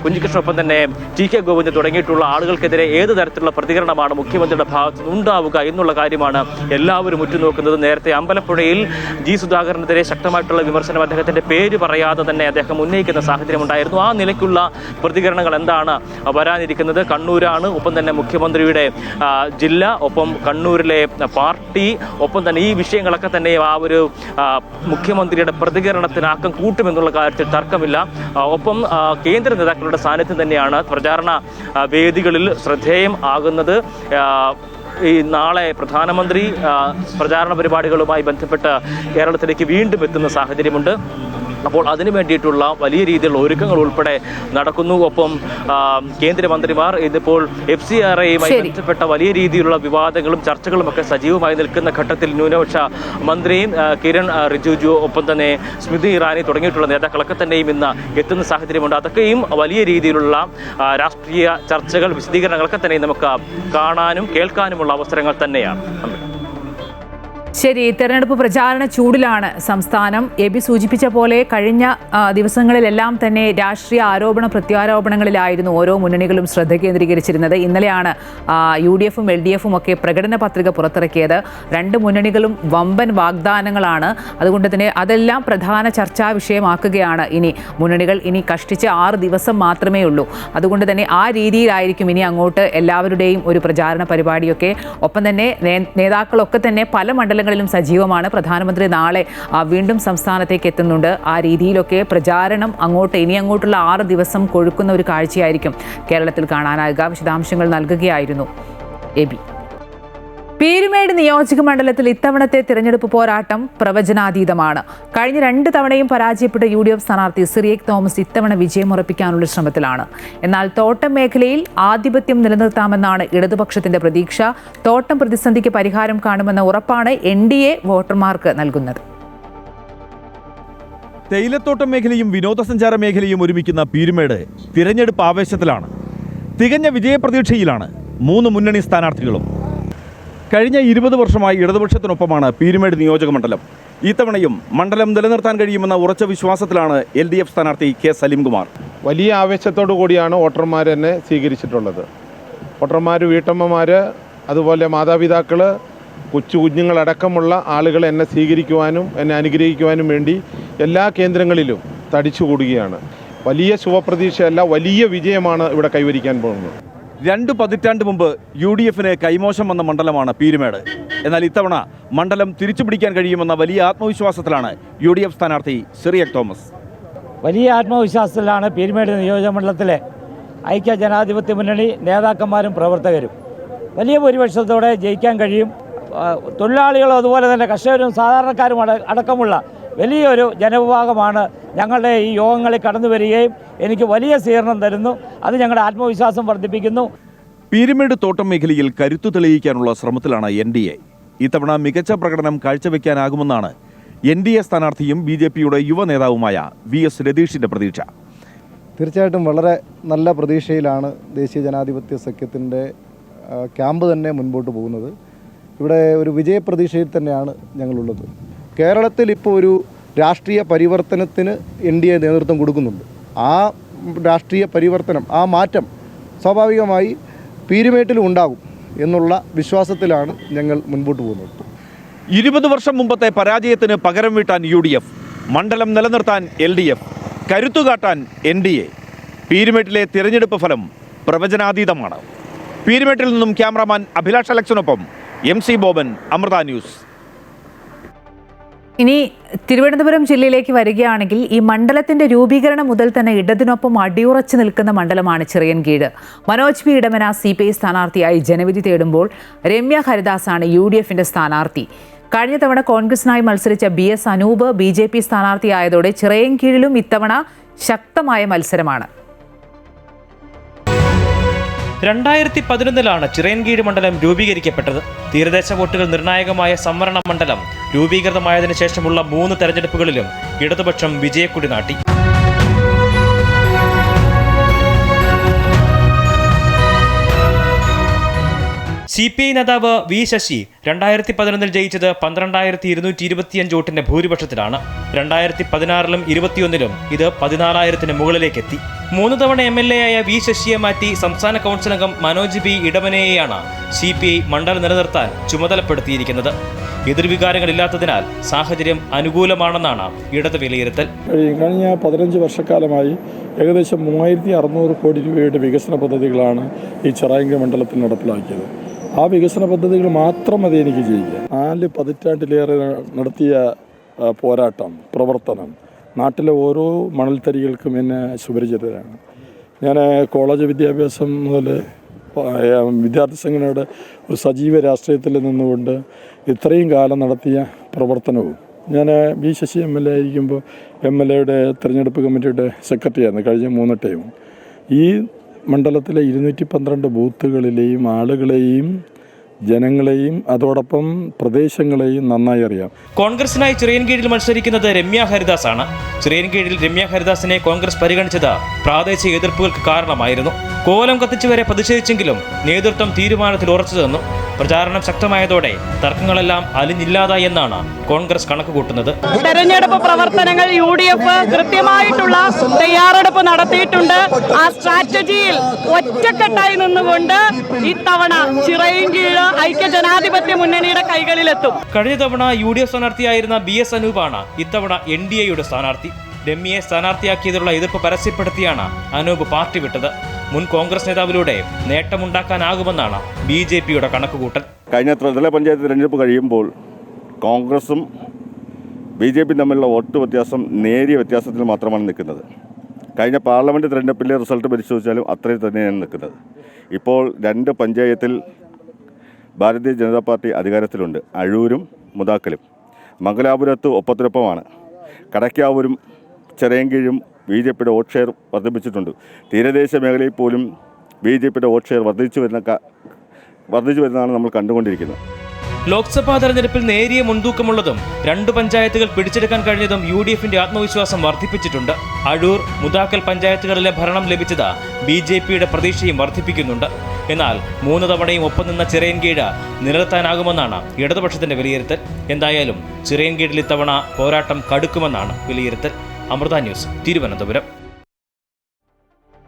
കുഞ്ഞികൃഷ്ണൻ, ഒപ്പം തന്നെ TK ഗോവിന്ദ് തുടങ്ങിയിട്ടുള്ള ആളുകൾക്കെതിരെ ഏത് തരത്തിലുള്ള പ്രതികരണമാണ് മുഖ്യമന്ത്രിയുടെ ഭാഗത്ത് ഉണ്ടാവുക എന്നുള്ള കാര്യമാണ് എല്ലാവരും ഉറ്റുനോക്കുന്നത്. നേരത്തെ അമ്പലപ്പുഴയിൽ G സുധാകരനെതിരെ ശക്തമായിട്ടുള്ള വിമർശനം അദ്ദേഹത്തിന്റെ പേര് പറയാതെ തന്നെ അദ്ദേഹം ഉന്നയിക്കുന്ന സാഹചര്യം ഉണ്ടായിരുന്നു. ആ നിലയ്ക്കുള്ള പ്രതികരണങ്ങൾ എന്താണ് വരാനിരിക്കുന്നത്? കണ്ണൂരാണ്, ഒപ്പം തന്നെ മുഖ്യമന്ത്രിയുടെ ജില്ല, ഒപ്പം കണ്ണൂരിലെ പാർട്ടി, ഒപ്പം തന്നെ ഈ വിഷയങ്ങളൊക്കെ തന്നെ ആ ഒരു മുഖ്യമന്ത്രിയുടെ പ്രതികരണത്തിന് ആക്കം കൂട്ടുമെന്നുള്ള കാര്യത്തിൽ തർക്കമില്ല. ഒപ്പം കേന്ദ്ര നേതാക്കളുടെ സാന്നിധ്യം തന്നെയാണ് പ്രചാരണ വേദികളിൽ ശ്രദ്ധേയം ആകുന്നത്. ഈ നാളെ പ്രധാനമന്ത്രി പ്രചാരണ പരിപാടികളുമായി ബന്ധപ്പെട്ട് കേരളത്തിലേക്ക് വീണ്ടും എത്തുന്ന സാഹചര്യമുണ്ട്. അപ്പോൾ അതിനു വേണ്ടിയിട്ടുള്ള വലിയ രീതിയിലുള്ള ഒരുക്കങ്ങൾ ഉൾപ്പെടെ നടക്കുന്നു. ഒപ്പം കേന്ദ്രമന്ത്രിമാർ ഇതിപ്പോൾ FCRAയുമായി ബന്ധപ്പെട്ട വലിയ രീതിയിലുള്ള വിവാദങ്ങളും ചർച്ചകളും ഒക്കെ സജീവമായി നിൽക്കുന്ന ഘട്ടത്തിൽ ന്യൂനപക്ഷ മന്ത്രിയും കിരൺ റിജിജു ഒപ്പം തന്നെ സ്മൃതി ഇറാനി തുടങ്ങിയിട്ടുള്ള നേതാക്കളൊക്കെ തന്നെയും ഇന്ന് എത്തുന്ന സാഹചര്യമുണ്ട്. അതൊക്കെയും വലിയ രീതിയിലുള്ള രാഷ്ട്രീയ ചർച്ചകൾ വിശദീകരണങ്ങളൊക്കെ തന്നെ നമുക്ക് കാണാനും കേൾക്കാനുമുള്ള അവസരങ്ങൾ തന്നെയാണ്. ശരി, തെരഞ്ഞെടുപ്പ് പ്രചാരണ ചൂടിലാണ് സംസ്ഥാനം. എബി സൂചിപ്പിച്ച പോലെ കഴിഞ്ഞ ദിവസങ്ങളിലെല്ലാം തന്നെ രാഷ്ട്രീയ ആരോപണ പ്രത്യാരോപണങ്ങളിലായിരുന്നു ഓരോ മുന്നണികളും ശ്രദ്ധ കേന്ദ്രീകരിച്ചിരുന്നത്. ഇന്നലെയാണ് UDFും LDFും ഒക്കെ പ്രകടന പത്രിക പുറത്തിറക്കിയത്. രണ്ട് മുന്നണികളും വമ്പൻ വാഗ്ദാനങ്ങളാണ്. അതുകൊണ്ട് തന്നെ അതെല്ലാം പ്രധാന ചർച്ചാ വിഷയമാക്കുകയാണ് ഇനി മുന്നണികൾ. ഇനി കഷ്ടിച്ച് 6 ദിവസം മാത്രമേ ഉള്ളൂ. അതുകൊണ്ട് തന്നെ ആ രീതിയിലായിരിക്കും ഇനി അങ്ങോട്ട് എല്ലാവരുടെയും ഒരു പ്രചാരണ പരിപാടിയൊക്കെ. ഒപ്പം തന്നെ നേതാക്കളൊക്കെ തന്നെ പല മണ്ഡലങ്ങളിലും സജീവമാണ്. പ്രധാനമന്ത്രി നാളെ വീണ്ടും സംസ്ഥാനത്തേക്ക് എത്തുന്നുണ്ട്. ആ രീതിയിലൊക്കെ പ്രചാരണം ഇനി അങ്ങോട്ടുള്ള 6 ദിവസം കൊഴുക്കുന്ന ഒരു കാഴ്ചയായിരിക്കും കേരളത്തിൽ കാണാനാകുക. വിശദാംശങ്ങൾ നൽകുകയായിരുന്നു എബി. പീരുമേട് നിയോജക മണ്ഡലത്തിൽ ഇത്തവണത്തെ തിരഞ്ഞെടുപ്പ് പോരാട്ടം പ്രവചനാതീതമാണ്. കഴിഞ്ഞ 2 തവണയും പരാജയപ്പെട്ട UDF സ്ഥാനാർത്ഥി സിറിയക് തോമസ് ഇത്തവണ വിജയമുറപ്പിക്കാനുള്ള ശ്രമത്തിലാണ്. എന്നാൽ തോട്ടം മേഖലയിൽ ആധിപത്യം നിലനിർത്താമെന്നാണ് ഇടതുപക്ഷത്തിന്റെ പ്രതീക്ഷ. തോട്ടം പ്രതിസന്ധിക്ക് പരിഹാരം കാണുമെന്ന ഉറപ്പാണ് NDA വോട്ടർമാർക്ക് നൽകുന്നത്. തേയിലത്തോട്ടം മേഖലയും വിനോദസഞ്ചാര മേഖലയും ഒരുമിക്കുന്ന പീരുമേട് തിരഞ്ഞെടുപ്പ് ആവേശത്തിലാണ്. തികഞ്ഞ വിജയപ്രതീക്ഷയിലാണ് 3 മുന്നണി സ്ഥാനാർത്ഥികളും. കഴിഞ്ഞ 20 വർഷമായി ഇടതുപക്ഷത്തിനൊപ്പമാണ് പീരുമേട് നിയോജക മണ്ഡലം. ഇത്തവണയും മണ്ഡലം നിലനിർത്താൻ കഴിയുമെന്ന ഉറച്ച വിശ്വാസത്തിലാണ് LDF സ്ഥാനാർത്ഥി K സലീംകുമാർ. വലിയ ആവേശത്തോടു കൂടിയാണ് വോട്ടർമാർ എന്നെ സ്വീകരിച്ചിട്ടുള്ളത്. വോട്ടർമാർ, വീട്ടമ്മമാർ, അതുപോലെ മാതാപിതാക്കൾ, കുഞ്ഞുങ്ങളടക്കമുള്ള ആളുകൾ എന്നെ സ്വീകരിക്കുവാനും എന്നെ അനുഗ്രഹിക്കുവാനും വേണ്ടി എല്ലാ കേന്ദ്രങ്ങളിലും തടിച്ചുകൂടുകയാണ്. വലിയ ശുഭപ്രതീക്ഷയല്ല, വലിയ വിജയമാണ് ഇവിടെ കൈവരിക്കാൻ പോകുന്നത്. 2 പതിറ്റാണ്ട് മുമ്പ് UDFന് കൈമോശം വന്ന മണ്ഡലമാണ് പീരുമേട്. എന്നാൽ ഇത്തവണ മണ്ഡലം തിരിച്ചുപിടിക്കാൻ കഴിയുമെന്ന വലിയ ആത്മവിശ്വാസത്തിലാണ് UDF സ്ഥാനാർത്ഥി സിറിയക് തോമസ്. വലിയ ആത്മവിശ്വാസത്തിലാണ് പീരുമേട് നിയോജകമണ്ഡലത്തിലെ ഐക്യ ജനാധിപത്യ മുന്നണി നേതാക്കന്മാരും പ്രവർത്തകരും. വലിയ ഭൂരിപക്ഷത്തോടെ ജയിക്കാൻ കഴിയും. തൊഴിലാളികളും അതുപോലെ തന്നെ കർഷകരും സാധാരണക്കാരും അടക്കമുള്ള വലിയൊരു ജനവിഭാഗമാണ് ഞങ്ങളുടെ ഈ യോഗങ്ങളിൽ കടന്നു വരികയും എനിക്ക് വലിയ സ്വീകരണം തരുന്നു. അത് ഞങ്ങളുടെ ആത്മവിശ്വാസം വർദ്ധിപ്പിക്കുന്നു. പീരുമേട് തോട്ടം മേഖലയിൽ കരുത്തു തെളിയിക്കാനുള്ള ശ്രമത്തിലാണ് NDA. ഇത്തവണ മികച്ച പ്രകടനം കാഴ്ചവെക്കാനാകുമെന്നാണ് NDA സ്ഥാനാർത്ഥിയും BJPയുടെ യുവ നേതാവുമായ VS രതീഷിന്റെ പ്രതീക്ഷ. തീർച്ചയായിട്ടും വളരെ നല്ല പ്രതീക്ഷയിലാണ് ദേശീയ ജനാധിപത്യ സഖ്യത്തിൻ്റെ ക്യാമ്പ് തന്നെ മുൻപോട്ട് പോകുന്നത്. ഇവിടെ ഒരു വിജയപ്രതീക്ഷയിൽ തന്നെയാണ് ഞങ്ങളുള്ളത്. കേരളത്തിൽ ഇപ്പോൾ ഒരു രാഷ്ട്രീയ പരിവർത്തനത്തിന് NDA നേതൃത്വം കൊടുക്കുന്നുണ്ട്. ആ രാഷ്ട്രീയ പരിവർത്തനം, ആ മാറ്റം സ്വാഭാവികമായി പീരുമേട്ടിലും ഉണ്ടാകും എന്നുള്ള വിശ്വാസത്തിലാണ് ഞങ്ങൾ മുൻപോട്ട് പോകുന്നത്. 20 വർഷം മുമ്പത്തെ പരാജയത്തിന് പകരം വീട്ടാൻ UDF, മണ്ഡലം നിലനിർത്താൻ LDF, കരുത്തുകാട്ടാൻ NDA. പീരുമേട്ടിലെ തിരഞ്ഞെടുപ്പ് ഫലം പ്രവചനാതീതമാണ്. പീരുമേട്ടിൽ നിന്നും ക്യാമറാമാൻ അഭിലാഷ് അലക്സിനൊപ്പം MC ബോബൻ, അമൃത ന്യൂസ്. ഇനി തിരുവനന്തപുരം ജില്ലയിലേക്ക് വരികയാണെങ്കിൽ ഈ മണ്ഡലത്തിന്റെ രൂപീകരണം മുതൽ തന്നെ ഇടതിനൊപ്പം അടിയുറച്ചു നിൽക്കുന്ന മണ്ഡലമാണ് ചിറയൻകീഴ്. മനോജ് പി ഇടമന CPI സ്ഥാനാർത്ഥിയായി ജനവിധി തേടുമ്പോൾ രമ്യ ഹരിദാസാണ് UDFന്റെ സ്ഥാനാർത്ഥി. കഴിഞ്ഞ തവണ കോൺഗ്രസിനായി മത്സരിച്ച BS അനൂപ് BJP സ്ഥാനാർത്ഥിയായതോടെ ചിറയൻകീഴിലും ഇത്തവണ ശക്തമായ മത്സരമാണ്. 2011 ചിറയൻകീഴ് മണ്ഡലം രൂപീകരിക്കപ്പെട്ടത്. തീരദേശ വോട്ടുകൾ നിർണായകമായ സംവരണ മണ്ഡലം രൂപീകൃതമായതിനു ശേഷമുള്ള 3 തെരഞ്ഞെടുപ്പുകളിലും ഇടതുപക്ഷം വിജയക്കൊടി നാട്ടി. CPI നേതാവ് V ശശി 2011 ജയിച്ചത് 12,225 വോട്ടിന്റെ ഭൂരിപക്ഷത്തിലാണ്. 2016-ലും 21-ലും ഇത് 14,000-ന് മുകളിലേക്കെത്തി. 3 തവണ MLA ആയ V ശശിയെ മാറ്റി സംസ്ഥാന കൗൺസിൽ അംഗം മനോജ് പി ഇടമനയെയാണ് CPI മണ്ഡലം നിലനിർത്താൻ ചുമതലപ്പെടുത്തിയിരിക്കുന്നത്. എതിർവികാരങ്ങളില്ലാത്തതിനാൽ സാഹചര്യം അനുകൂലമാണെന്നാണ് ഇടത് വിലയിരുത്തൽ. കഴിഞ്ഞ 15 വർഷക്കാലമായി ഏകദേശം 3,600 കോടി രൂപയുടെ വികസന പദ്ധതികളാണ് ഈ ചിറയൻകീഴ് മണ്ഡലത്തിൽ നടപ്പിലാക്കിയത്. ആ വികസന പദ്ധതികൾ മാത്രം മതി എനിക്ക് ജയിക്കുക. 4 പതിറ്റാണ്ടിലേറെ നടത്തിയ പോരാട്ടം, പ്രവർത്തനം നാട്ടിലെ ഓരോ മണൽത്തരികൾക്കും എന്നെ സുപരിചിതരാണ്. ഞാൻ കോളേജ് വിദ്യാഭ്യാസം മുതൽ വിദ്യാർത്ഥി സംഘടനയുടെ ഒരു സജീവ രാഷ്ട്രീയത്തിൽ നിന്നുകൊണ്ട് ഇത്രയും കാലം നടത്തിയ പ്രവർത്തനവും ഞാൻ വി ശശി MLA ആയിരിക്കുമ്പോൾ MLAയുടെ തെരഞ്ഞെടുപ്പ് കമ്മിറ്റിയുടെ സെക്രട്ടറി ആയിരുന്നു കഴിഞ്ഞ 3 ടൈം. ഈ മണ്ഡലത്തിലെ 212 ബൂത്തുകളിലെയും ആളുകളെയും ജനങ്ങളെയും അതോടൊപ്പം പ്രദേശങ്ങളെയും നന്നായി അറിയാം. കോൺഗ്രസിനായി ചിറയൻകീഴിൽ മത്സരിക്കുന്നത് രമ്യ ഹരിദാസ് ആണ്. ചിറയൻകീഴിൽ രമ്യ ഹരിദാസിനെ കോൺഗ്രസ് പരിഗണിച്ചത് പ്രാദേശിക എതിർപ്പുകൾക്ക് കാരണമായിരുന്നു. കോലം കത്തിച്ചുവരെ പ്രതിഷേധിച്ചെങ്കിലും നേതൃത്വം തീരുമാനത്തിൽ ഉറച്ചു നിന്നു. പ്രചാരണം ശക്തമായതോടെ തർക്കങ്ങളെല്ലാം അലിഞ്ഞില്ലാതായി എന്നാണ് കോൺഗ്രസ് കണക്കുകൂട്ടുന്നത്. തെരഞ്ഞെടുപ്പ് പ്രവർത്തനങ്ങൾ UDF കൃത്യമായിട്ടുള്ള തയ്യാറെടുപ്പ് നടത്തിയിട്ടുണ്ട്. ആ സ്ട്രാറ്റജിയിൽ ഒറ്റക്കെട്ടായി നിന്നുകൊണ്ട് ഇത്തവണ ചിറയൻകീഴ് ഐക്യജനാധിപത്യ മുന്നണിയുടെ കൈകളിലെത്തും. കഴിഞ്ഞ തവണ UDF സ്ഥാനാർത്ഥിയായിരുന്ന BS അനൂപാണ് ഇത്തവണ NDAയുടെ സ്ഥാനാർത്ഥി. രമ്യയെ സ്ഥാനാർത്ഥിയാക്കിയതിലുള്ള എതിർപ്പ് പരസ്യപ്പെടുത്തിയാണ് അനൂപ് പാർട്ടി വിട്ടത്. മുൻ കോൺഗ്രസ് നേതാവിലൂടെ നേട്ടമുണ്ടാക്കാനാകുമെന്നാണ് BJPയുടെ കണക്കുകൂട്ടൽ. കഴിഞ്ഞ ത്രിതല പഞ്ചായത്ത് തിരഞ്ഞെടുപ്പ് കഴിയുമ്പോൾ കോൺഗ്രസും BJPയും തമ്മിലുള്ള വോട്ട് വ്യത്യാസം നേരിയ വ്യത്യാസത്തിൽ മാത്രമാണ് നിൽക്കുന്നത്. കഴിഞ്ഞ പാർലമെൻറ്റ് തിരഞ്ഞെടുപ്പിലെ റിസൾട്ട് പരിശോധിച്ചാലും അത്രയും തന്നെയാണ് നിൽക്കുന്നത്. ഇപ്പോൾ 2 പഞ്ചായത്തിൽ ഭാരതീയ ജനതാ പാർട്ടി അധികാരത്തിലുണ്ട്. അഴൂരും മുതാക്കലും. മംഗലാപുരത്ത് ഒപ്പത്തിനൊപ്പമാണ്. കടയ്ക്കാവൂരും ചിറയൻകീഴും BJPയുടെ വോട്ട് ഷെയർ വർദ്ധിപ്പിച്ചിട്ടുണ്ട്. തീരദേശ മേഖലയിൽ പോലും BJPയുടെ വോട്ട് ഷെയർ വർദ്ധിച്ചു വരുന്നതാണ് നമ്മൾ കണ്ടുകൊണ്ടിരിക്കുന്നത്. ലോക്സഭാ തെരഞ്ഞെടുപ്പിൽ നേരിയ മുൻതൂക്കമുള്ളതും 2 പഞ്ചായത്തുകൾ പിടിച്ചെടുക്കാൻ കഴിഞ്ഞതും UDFന്റെ ആത്മവിശ്വാസം വർദ്ധിപ്പിച്ചിട്ടുണ്ട്. അഴൂർ, മുതാക്കൽ പഞ്ചായത്തുകളിലെ ഭരണം ലഭിച്ചത് BJPയുടെ പ്രതീക്ഷയും വർദ്ധിപ്പിക്കുന്നുണ്ട്. എന്നാൽ 3 തവണയും ഒപ്പം നിന്ന ചിറയൻകീഴ് നിലനിർത്താനാകുമെന്നാണ് ഇടതുപക്ഷത്തിന്റെ വിലയിരുത്തൽ. എന്തായാലും ചിറയൻകീഴിൽ ഇത്തവണ പോരാട്ടം കടുക്കുമെന്നാണ് വിലയിരുത്തൽ. അമൃത ന്യൂസ്, തിരുവനന്തപുരം.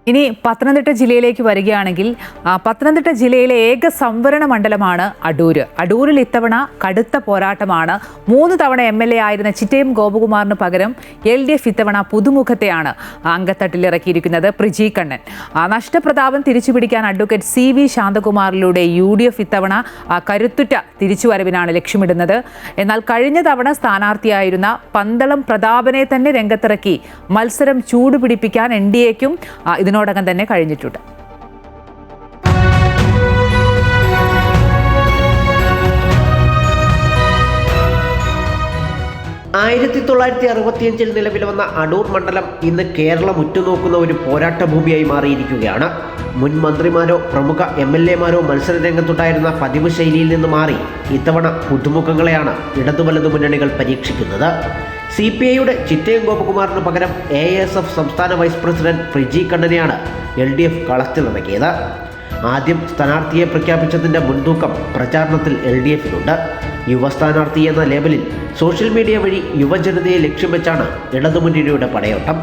ഇനി പത്തനംതിട്ട ജില്ലയിലേക്ക് വരികയാണെങ്കിൽ പത്തനംതിട്ട ജില്ലയിലെ ഏക സംവരണ മണ്ഡലമാണ് അടൂര്. അടൂരിൽ ഇത്തവണ കടുത്ത പോരാട്ടമാണ്. 3 തവണ MLA ആയിരുന്ന ചിറ്റയം ഗോപകുമാറിന് പകരം LDF ഇത്തവണ പുതുമുഖത്തെയാണ് അങ്കത്തട്ടിലിറക്കിയിരിക്കുന്നത്. പ്രിജി കണ്ണൻ. നഷ്ടപ്രതാപം തിരിച്ചുപിടിക്കാൻ അഡ്വക്കേറ്റ് CV ശാന്തകുമാറിലൂടെ UDF ഇത്തവണ കരുത്തുറ്റ തിരിച്ചുവരവിനാണ് ലക്ഷ്യമിടുന്നത്. എന്നാൽ കഴിഞ്ഞ തവണ സ്ഥാനാർത്ഥിയായിരുന്ന പന്തളം പ്രതാപനെ തന്നെ രംഗത്തിറക്കി മത്സരം ചൂടുപിടിപ്പിക്കാൻ NDAയ്ക്കും ഇതിനോടകം തന്നെ കഴിഞ്ഞിട്ടുണ്ട്. ആയിരത്തി 1965 നിലവിൽ വന്ന അടൂർ മണ്ഡലം ഇന്ന് കേരളം ഉറ്റുനോക്കുന്ന ഒരു പോരാട്ട ഭൂമിയായി മാറിയിരിക്കുകയാണ്. മുൻ മന്ത്രിമാരോ പ്രമുഖ MLAമാരോ മത്സര രംഗത്തുണ്ടായിരുന്ന പതിവ് ശൈലിയിൽ നിന്ന് മാറി ഇത്തവണ പുതുമുഖങ്ങളെയാണ് ഇടതുവലതു മുന്നണികൾ പരീക്ഷിക്കുന്നത്. CPIയുടെ ചിറ്റയം ഗോപകുമാറിന് പകരം ASF സംസ്ഥാന വൈസ് പ്രസിഡന്റ് പ്രിജി കണ്ണനെയാണ് LDF കളത്തിലിറക്കിയത്. ആദ്യം സ്ഥാനാർത്ഥിയെ പ്രഖ്യാപിച്ചതിൻ്റെ മുൻതൂക്കം പ്രചാരണത്തിൽ LDFിനുണ്ട്. യുവ സ്ഥാനാർത്ഥി എന്ന ലേബലിൽ സോഷ്യൽ മീഡിയ വഴി യുവജനതയെ ലക്ഷ്യം വെച്ചാണ് ഇടതുമുന്നണിയുടെ പടയോട്ടം.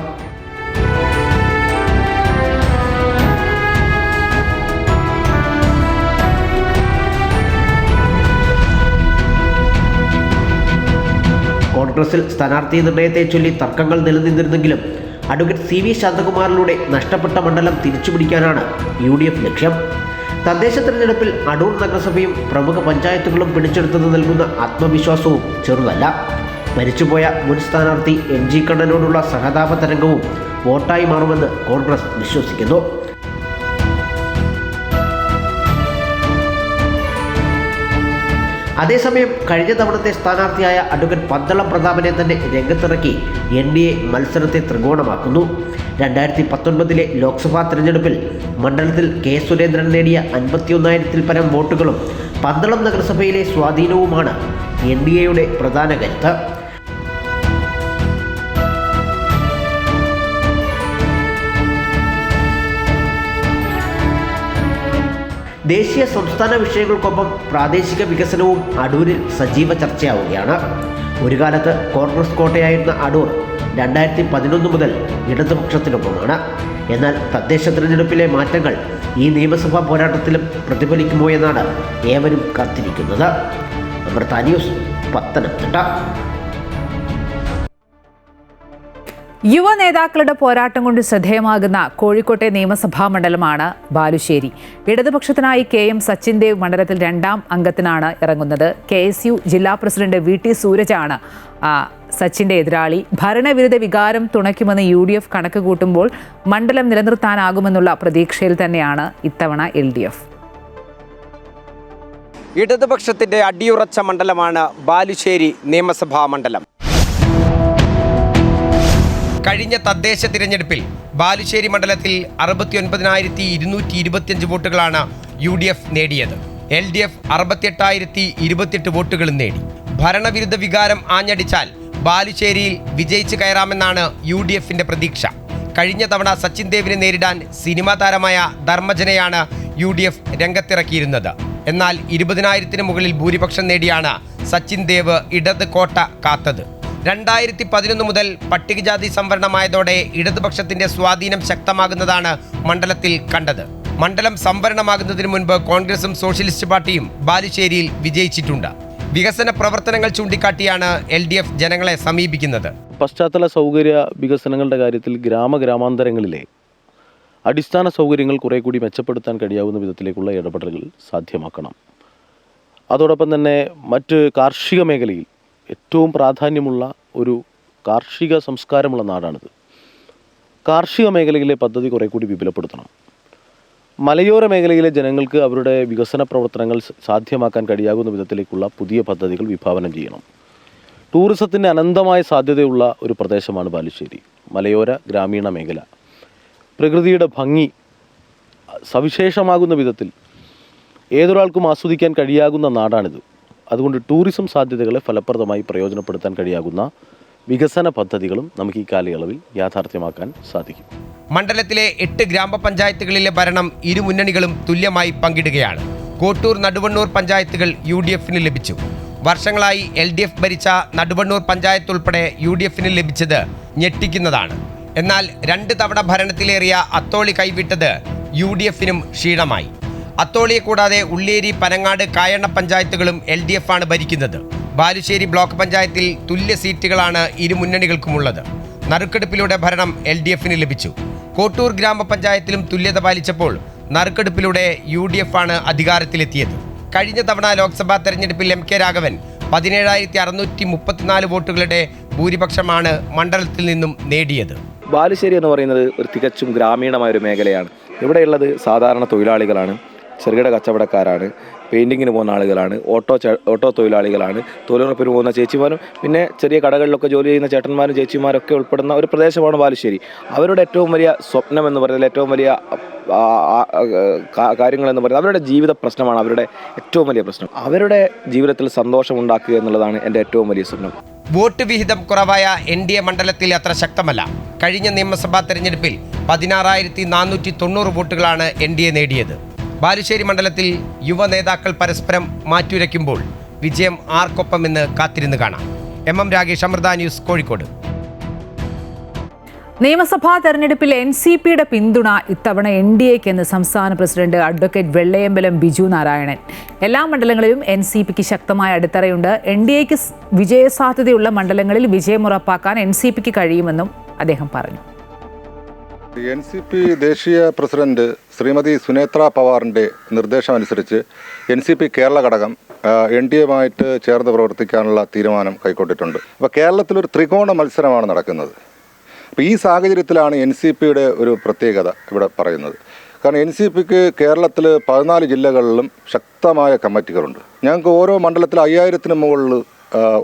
കോൺഗ്രസിൽ സ്ഥാനാർത്ഥി നിർണയത്തെ ചൊല്ലി തർക്കങ്ങൾ നിലനിന്നിരുന്നെങ്കിലും അഡ്വക്കേറ്റ് CV ശാന്തകുമാറിലൂടെ നഷ്ടപ്പെട്ട മണ്ഡലം തിരിച്ചുപിടിക്കാനാണ് UDF ലക്ഷ്യം. തദ്ദേശ തെരഞ്ഞെടുപ്പിൽ അടൂർ നഗരസഭയും പ്രമുഖ പഞ്ചായത്തുകളും പിടിച്ചെടുത്തത് നൽകുന്ന ആത്മവിശ്വാസവും ചെറുതല്ല. മരിച്ചുപോയ മുൻ സ്ഥാനാർത്ഥി MG കണ്ണനോടുള്ള സഹതാപ തരംഗവും വോട്ടായി മാറുമെന്ന് കോൺഗ്രസ് വിശ്വസിക്കുന്നു. അതേസമയം കഴിഞ്ഞ തവണത്തെ സ്ഥാനാർത്ഥിയായ അഡ്വക്കേറ്റ് പന്തളം പ്രതാപനെ തന്നെ രംഗത്തിറക്കി NDA മത്സരത്തെ ത്രികോണമാക്കുന്നു. 2019 ലോക്സഭാ തെരഞ്ഞെടുപ്പിൽ മണ്ഡലത്തിൽ K സുരേന്ദ്രൻ നേടിയ 51,000-ൽ പരം വോട്ടുകളും പന്തളം നഗരസഭയിലെ സ്വാധീനവുമാണ് NDAയുടെ പ്രധാന കരുത്ത്. ദേശീയ സംസ്ഥാന വിഷയങ്ങൾക്കൊപ്പം പ്രാദേശിക വികസനവും അടൂരിൽ സജീവ ചർച്ചയാവുകയാണ്. ഒരു കാലത്ത് കോൺഗ്രസ് കോട്ടയായിരുന്ന അടൂർ 2011 മുതൽ ഇടതുപക്ഷത്തിനൊപ്പമാണ്. എന്നാൽ തദ്ദേശ തിരഞ്ഞെടുപ്പിലെ മാറ്റങ്ങൾ ഈ നിയമസഭാ പോരാട്ടത്തിലും പ്രതിഫലിക്കുമോ എന്നാണ് ഏവരും കാത്തിരിക്കുന്നത്. അമൃത ന്യൂസ്, പത്തനംതിട്ട. യുവ നേതാക്കളുടെ പോരാട്ടം കൊണ്ട് ശ്രദ്ധേയമാകുന്ന കോഴിക്കോട്ടെ നിയമസഭാ മണ്ഡലമാണ് ബാലുശ്ശേരി. ഇടതുപക്ഷത്തിനായി KM സച്ചിൻ ദേവ് മണ്ഡലത്തിൽ 2ാം അംഗത്തിനാണ് ഇറങ്ങുന്നത്. KSU ജില്ലാ പ്രസിഡന്റ് VT സൂരജാണ് സച്ചിന്റെ എതിരാളി. ഭരണവിരുദ്ധ വികാരം തുണയ്ക്കുമെന്ന് UDF കണക്ക് കൂട്ടുമ്പോൾ മണ്ഡലം നിലനിർത്താനാകുമെന്നുള്ള പ്രതീക്ഷയിൽ തന്നെയാണ് ഇത്തവണ LDF. ഇടതുപക്ഷത്തിന്റെ അടിയുറച്ച മണ്ഡലമാണ് ബാലുശ്ശേരി നിയമസഭാ മണ്ഡലം. കഴിഞ്ഞ തദ്ദേശ തിരഞ്ഞെടുപ്പിൽ ബാലുശ്ശേരി മണ്ഡലത്തിൽ 69,225 വോട്ടുകളാണ് UDF നേടിയത്. LDF 68,028 വോട്ടുകളും നേടി. ഭരണവിരുദ്ധ വികാരം ആഞ്ഞടിച്ചാൽ ബാലുശ്ശേരിയിൽ വിജയിച്ചു കയറാമെന്നാണ് UDFന്റെ പ്രതീക്ഷ. കഴിഞ്ഞ തവണ സച്ചിൻ ദേവിനെ നേരിടാൻ സിനിമാ താരമായ ധർമ്മജനെയാണ് UDF രംഗത്തിറക്കിയിരുന്നത്. എന്നാൽ 20,000-ന് മുകളിൽ ഭൂരിപക്ഷം നേടിയാണ് സച്ചിൻ ദേവ് ഇടത് കോട്ട കാത്തത്. 2011 മുതൽ പട്ടികജാതി സംവരണമായതോടെ ഇടതുപക്ഷത്തിന്റെ സ്വാധീനം ശക്തമാകുന്നതാണ് മണ്ഡലത്തിൽ കണ്ടത്. മണ്ഡലം സംവരണമാകുന്നതിന് മുൻപ് കോൺഗ്രസും സോഷ്യലിസ്റ്റ് പാർട്ടിയും ബാലുശ്ശേരിയിൽ വിജയിച്ചിട്ടുണ്ട്. വികസന പ്രവർത്തനങ്ങൾ ചൂണ്ടിക്കാട്ടിയാണ് LDF ജനങ്ങളെ സമീപിക്കുന്നത്. പശ്ചാത്തല സൗകര്യ വികസനങ്ങളുടെ കാര്യത്തിൽ ഗ്രാമാന്തരങ്ങളിലെ അടിസ്ഥാന സൗകര്യങ്ങൾ കുറെ കൂടി മെച്ചപ്പെടുത്താൻ കഴിയാവുന്ന വിധത്തിലേക്കുള്ള ഇടപെടലുകൾ സാധ്യമാക്കണം. അതോടൊപ്പം തന്നെ മറ്റ് കാർഷിക മേഖലയിൽ ഏറ്റവും പ്രാധാന്യമുള്ള ഒരു കാർഷിക സംസ്കാരമുള്ള നാടാണിത്. കാർഷിക മേഖലയിലെ പദ്ധതി കുറെ കൂടി വിപുലപ്പെടുത്തണം. മലയോര മേഖലയിലെ ജനങ്ങൾക്ക് അവരുടെ വികസന പ്രവർത്തനങ്ങൾ സാധ്യമാക്കാൻ കഴിയാവുന്ന വിധത്തിലേക്കുള്ള പുതിയ പദ്ധതികൾ വിഭാവനം ചെയ്യണം. ടൂറിസത്തിന് അനന്തമായ സാധ്യതയുള്ള ഒരു പ്രദേശമാണ് ബാലുശ്ശേരി. മലയോര ഗ്രാമീണ മേഖല പ്രകൃതിയുടെ ഭംഗി സവിശേഷമാകുന്ന വിധത്തിൽ ഏതൊരാൾക്കും ആസ്വദിക്കാൻ കഴിയാകുന്ന നാടാണിത്. അതുകൊണ്ട് ടൂറിസം സാധ്യതകളെ ഫലപ്രദമായി പ്രയോജനപ്പെടുത്താൻ കഴിയാകുന്ന വികസന പദ്ധതികളും നമുക്ക് ഈ കാലയളവിൽ യാഥാർത്ഥ്യമാക്കാൻ സാധിക്കും. മണ്ഡലത്തിലെ 8 ഗ്രാമപഞ്ചായത്തുകളിലെ ഭരണം ഇരു മുന്നണികളും തുല്യമായി പങ്കിടുകയാണ്. കോട്ടൂർ, നടുവണ്ണൂർ പഞ്ചായത്തുകൾ UDFന് ലഭിച്ചു. വർഷങ്ങളായി LDF ഭരിച്ച നടുവണ്ണൂർ പഞ്ചായത്ത് ഉൾപ്പെടെ UDFന് ലഭിച്ചത് ഞെട്ടിക്കുന്നതാണ്. എന്നാൽ 2 തവണ ഭരണത്തിലേറിയ അത്തോളി കൈവിട്ടത് UDFനും ക്ഷീണമായി. അത്തോളിയെ കൂടാതെ ഉള്ളേരി, പനങ്ങാട്, കായണ്ണ പഞ്ചായത്തുകളും LDF ആണ് ഭരിക്കുന്നത്. ബാലുശ്ശേരി ബ്ലോക്ക് പഞ്ചായത്തിൽ തുല്യ സീറ്റുകളാണ് ഇരു മുന്നണികൾക്കുമുള്ളത്. നറുക്കെടുപ്പിലൂടെ ഭരണം LDFന് ലഭിച്ചു. കോട്ടൂർ ഗ്രാമപഞ്ചായത്തിലും തുല്യത പാലിച്ചപ്പോൾ നറുക്കെടുപ്പിലൂടെ UDF ആണ് അധികാരത്തിലെത്തിയത്. കഴിഞ്ഞ തവണ ലോക്സഭാ തെരഞ്ഞെടുപ്പിൽ MK രാഘവൻ 17,634 വോട്ടുകളുടെ ഭൂരിപക്ഷമാണ് മണ്ഡലത്തിൽ നിന്നും നേടിയത്. ബാലുശ്ശേരി എന്ന് പറയുന്നത് ഒരു തികച്ചും ഗ്രാമീണമായ ഒരു മേഖലയാണ്. ഇവിടെയുള്ളത് സാധാരണ തൊഴിലാളികളാണ്, ചെറുകിട കച്ചവടക്കാരാണ്, പെയിൻറ്റിങ്ങിന് പോകുന്ന ആളുകളാണ്, ഓട്ടോ തൊഴിലാളികളാണ്, തൊഴിലുറപ്പിന് പോകുന്ന ചേച്ചിമാരും പിന്നെ ചെറിയ കടകളിലൊക്കെ ജോലി ചെയ്യുന്ന ചേട്ടന്മാരും ചേച്ചിമാരൊക്കെ ഉൾപ്പെടുന്ന ഒരു പ്രദേശമാണ് ബാലുശ്ശേരി. അവരുടെ ഏറ്റവും വലിയ സ്വപ്നം എന്ന് പറയുന്നത്, ഏറ്റവും വലിയ കാര്യങ്ങളെന്ന് പറയുന്നത് അവരുടെ ജീവിത പ്രശ്നമാണ്. അവരുടെ ഏറ്റവും വലിയ പ്രശ്നം അവരുടെ ജീവിതത്തിൽ സന്തോഷം ഉണ്ടാക്കുക എന്നുള്ളതാണ് എൻ്റെ ഏറ്റവും വലിയ സ്വപ്നം. വോട്ട് വിഹിതം കുറവായ NDA മണ്ഡലത്തിൽ അത്ര ശക്തമല്ല. കഴിഞ്ഞ നിയമസഭാ തെരഞ്ഞെടുപ്പിൽ 16,490 വോട്ടുകളാണ് NDA നേടിയത്. ബാലുശ്ശേരി മണ്ഡലത്തിൽ യുവ നേതാക്കൾ പരസ്പരം മാറ്റുരയ്ക്കുമ്പോൾ വിജയം ആർക്കൊപ്പമെന്ന് കാത്തിരുന്ന് കാണാം. MM Ragesh, Amrita News, Kozhikode. നിയമസഭാ തെരഞ്ഞെടുപ്പിൽ NCPയുടെ പിന്തുണ ഇത്തവണ NDAക്ക് എന്ന് സംസ്ഥാന പ്രസിഡന്റ് അഡ്വക്കേറ്റ് വെള്ളയമ്പലം ബിജു നാരായണൻ. എല്ലാ മണ്ഡലങ്ങളിലും NCPക്ക് ശക്തമായ അടിത്തറയുണ്ട്. NDAക്ക് വിജയസാധ്യതയുള്ള മണ്ഡലങ്ങളിൽ വിജയമുറപ്പാക്കാൻ NCPക്ക് കഴിയുമെന്നും അദ്ദേഹം പറഞ്ഞു. NCP ദേശീയ പ്രസിഡന്റ് ശ്രീമതി സുനേത്ര പവാറിൻ്റെ നിർദ്ദേശമനുസരിച്ച് NCP കേരള ഘടകം NDAയുമായിട്ട് ചേർന്ന് പ്രവർത്തിക്കാനുള്ള തീരുമാനം കൈക്കൊണ്ടിട്ടുണ്ട്. അപ്പോൾ കേരളത്തിലൊരു ത്രികോണ മത്സരമാണ് നടക്കുന്നത്. അപ്പോൾ ഈ സാഹചര്യത്തിലാണ് NCPയുടെ ഒരു പ്രത്യേകത ഇവിടെ പറയുന്നത്. കാരണം NCPക്ക് കേരളത്തിൽ 14 ജില്ലകളിലും ശക്തമായ കമ്മിറ്റികളുണ്ട്. ഞങ്ങൾക്ക് ഓരോ മണ്ഡലത്തിൽ 5,000-ന് മുകളിൽ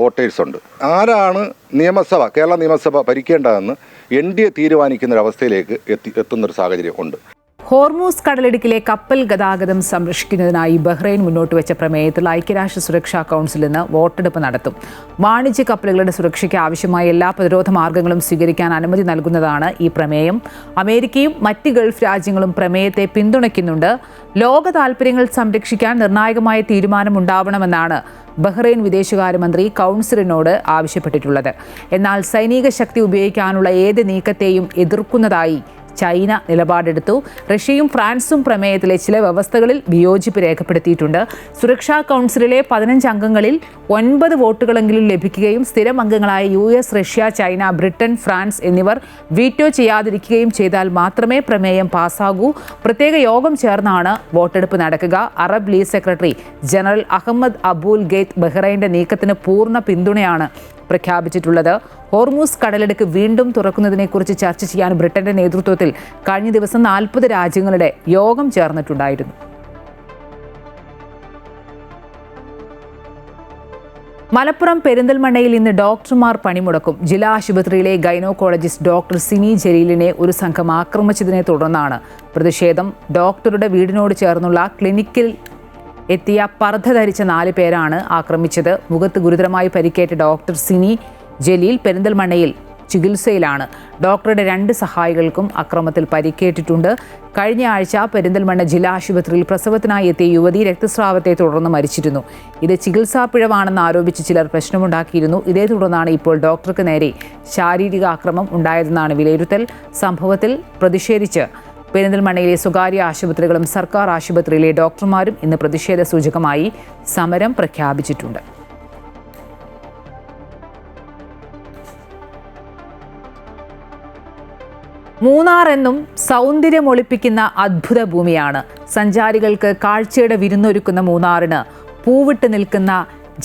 വോട്ടേഴ്സ് ഉണ്ട്. ആരാണ് കേരള നിയമസഭ ഭരിക്കേണ്ടതെന്ന് NDA തീരുമാനിക്കുന്നൊരവസ്ഥയിലേക്ക് എത്തുന്നൊരു സാഹചര്യം ഉണ്ട്. ഹോർമൂസ് കടലിടുക്കിലെ കപ്പൽ ഗതാഗതം സംരക്ഷിക്കുന്നതിനായി ബഹ്റൈൻ മുന്നോട്ട് വെച്ച പ്രമേയത്തിൽ ഐക്യരാഷ്ട്ര സുരക്ഷാ കൗൺസിൽ ഇന്ന് വോട്ടെടുപ്പ് നടത്തും. വാണിജ്യ കപ്പലുകളുടെ സുരക്ഷയ്ക്ക് ആവശ്യമായ എല്ലാ പ്രതിരോധ മാർഗങ്ങളും സ്വീകരിക്കാൻ അനുമതി നൽകുന്നതാണ് ഈ പ്രമേയം. അമേരിക്കയും മറ്റ് ഗൾഫ് രാജ്യങ്ങളും പ്രമേയത്തെ പിന്തുണയ്ക്കുന്നുണ്ട്. ലോക താൽപര്യങ്ങൾ സംരക്ഷിക്കാൻ നിർണായകമായ തീരുമാനമുണ്ടാവണമെന്നാണ് ബഹ്റൈൻ വിദേശകാര്യമന്ത്രി കൗൺസിലിനോട് ആവശ്യപ്പെട്ടിട്ടുള്ളത്. എന്നാൽ സൈനിക ശക്തി ഉപയോഗിക്കാനുള്ള ഏത് നീക്കത്തെയും എതിർക്കുന്നതായി ചൈന നിലപാടെടുത്തു. റഷ്യയും ഫ്രാൻസും പ്രമേയത്തിലെ ചില വ്യവസ്ഥകളിൽ വിയോജിപ്പ് രേഖപ്പെടുത്തിയിട്ടുണ്ട്. സുരക്ഷാ കൗൺസിലിലെ 15 അംഗങ്ങളിൽ 9 വോട്ടുകളെങ്കിലും ലഭിക്കുകയും സ്ഥിരം അംഗങ്ങളായ US, Russia, China, Britain, France എന്നിവർ വീറ്റോ ചെയ്യാതിരിക്കുകയും ചെയ്താൽ മാത്രമേ പ്രമേയം പാസ്സാകൂ. പ്രത്യേക യോഗം ചേർന്നാണ് വോട്ടെടുപ്പ് നടക്കുക. Arab League secretary general Ahmed Aboul Gheit ബഹ്റൈൻ്റെ നീക്കത്തിന് പൂർണ്ണ പിന്തുണയാണ് പ്രഖ്യാപിച്ചിട്ടുള്ളത്. ഹോർമൂസ് കടലിടുക്ക് വീണ്ടും തുറക്കുന്നതിനെക്കുറിച്ച് ചർച്ച ചെയ്യാൻ ബ്രിട്ടന്റെ നേതൃത്വത്തിൽ കഴിഞ്ഞ ദിവസം 40 രാജ്യങ്ങളുടെ യോഗം ചേർന്നിട്ടുണ്ടായിരുന്നു. മലപ്പുറം പെരിന്തൽമണ്ണയിൽ ഇന്ന് ഡോക്ടർമാർ പണിമുടക്കും. ജില്ലാ ആശുപത്രിയിലെ ഗൈനോക്കോളജിസ്റ്റ് ഡോക്ടർ സിനി ജലീലിനെ ഒരു സംഘം ആക്രമിച്ചതിനെ തുടർന്നാണ് പ്രതിഷേധം. ഡോക്ടറുടെ വീടിനോട് ചേർന്നുള്ള ക്ലിനിക്കിൽ എത്തിയ പർദ്ദ ധരിച്ച 4 പേരാണ് ആക്രമിച്ചത്. മുഖത്ത് ഗുരുതരമായി പരിക്കേറ്റ ഡോക്ടർ സിനി ജലീൽ പെരിന്തൽമണ്ണയിൽ ചികിത്സയിലാണ്. ഡോക്ടറുടെ 2 സഹായികൾക്കും അക്രമത്തിൽ പരിക്കേറ്റിട്ടുണ്ട്. കഴിഞ്ഞ ആഴ്ച പെരിന്തൽമണ്ണ ജില്ലാ ആശുപത്രിയിൽ പ്രസവത്തിനായി എത്തിയ യുവതി രക്തസ്രാവത്തെ തുടർന്ന് മരിച്ചിരുന്നു. ഇത് ചികിത്സാ പിഴവാണെന്ന് ആരോപിച്ച് ചിലർ പ്രശ്നമുണ്ടാക്കിയിരുന്നു. ഇതേ തുടർന്നാണ് ഇപ്പോൾ ഡോക്ടർക്ക് നേരെ ശാരീരിക ആക്രമം ഉണ്ടായതെന്നാണ് വിലയിരുത്തൽ. സംഭവത്തിൽ പ്രതിഷേധിച്ച് പെരിന്തൽമണ്ണയിലെ സ്വകാര്യ ആശുപത്രികളും സർക്കാർ ആശുപത്രിയിലെ ഡോക്ടർമാരും ഇന്ന് പ്രതിഷേധ സൂചകമായി സമരം പ്രഖ്യാപിച്ചിട്ടുണ്ട്. മൂന്നാർ എന്നും സൗന്ദര്യമൊളിപ്പിക്കുന്ന അദ്ഭുത ഭൂമിയാണ്. സഞ്ചാരികൾക്ക് കാഴ്ചയുടെ വിരുന്നൊരുക്കുന്ന മൂന്നാറിന് പൂവിട്ട് നിൽക്കുന്ന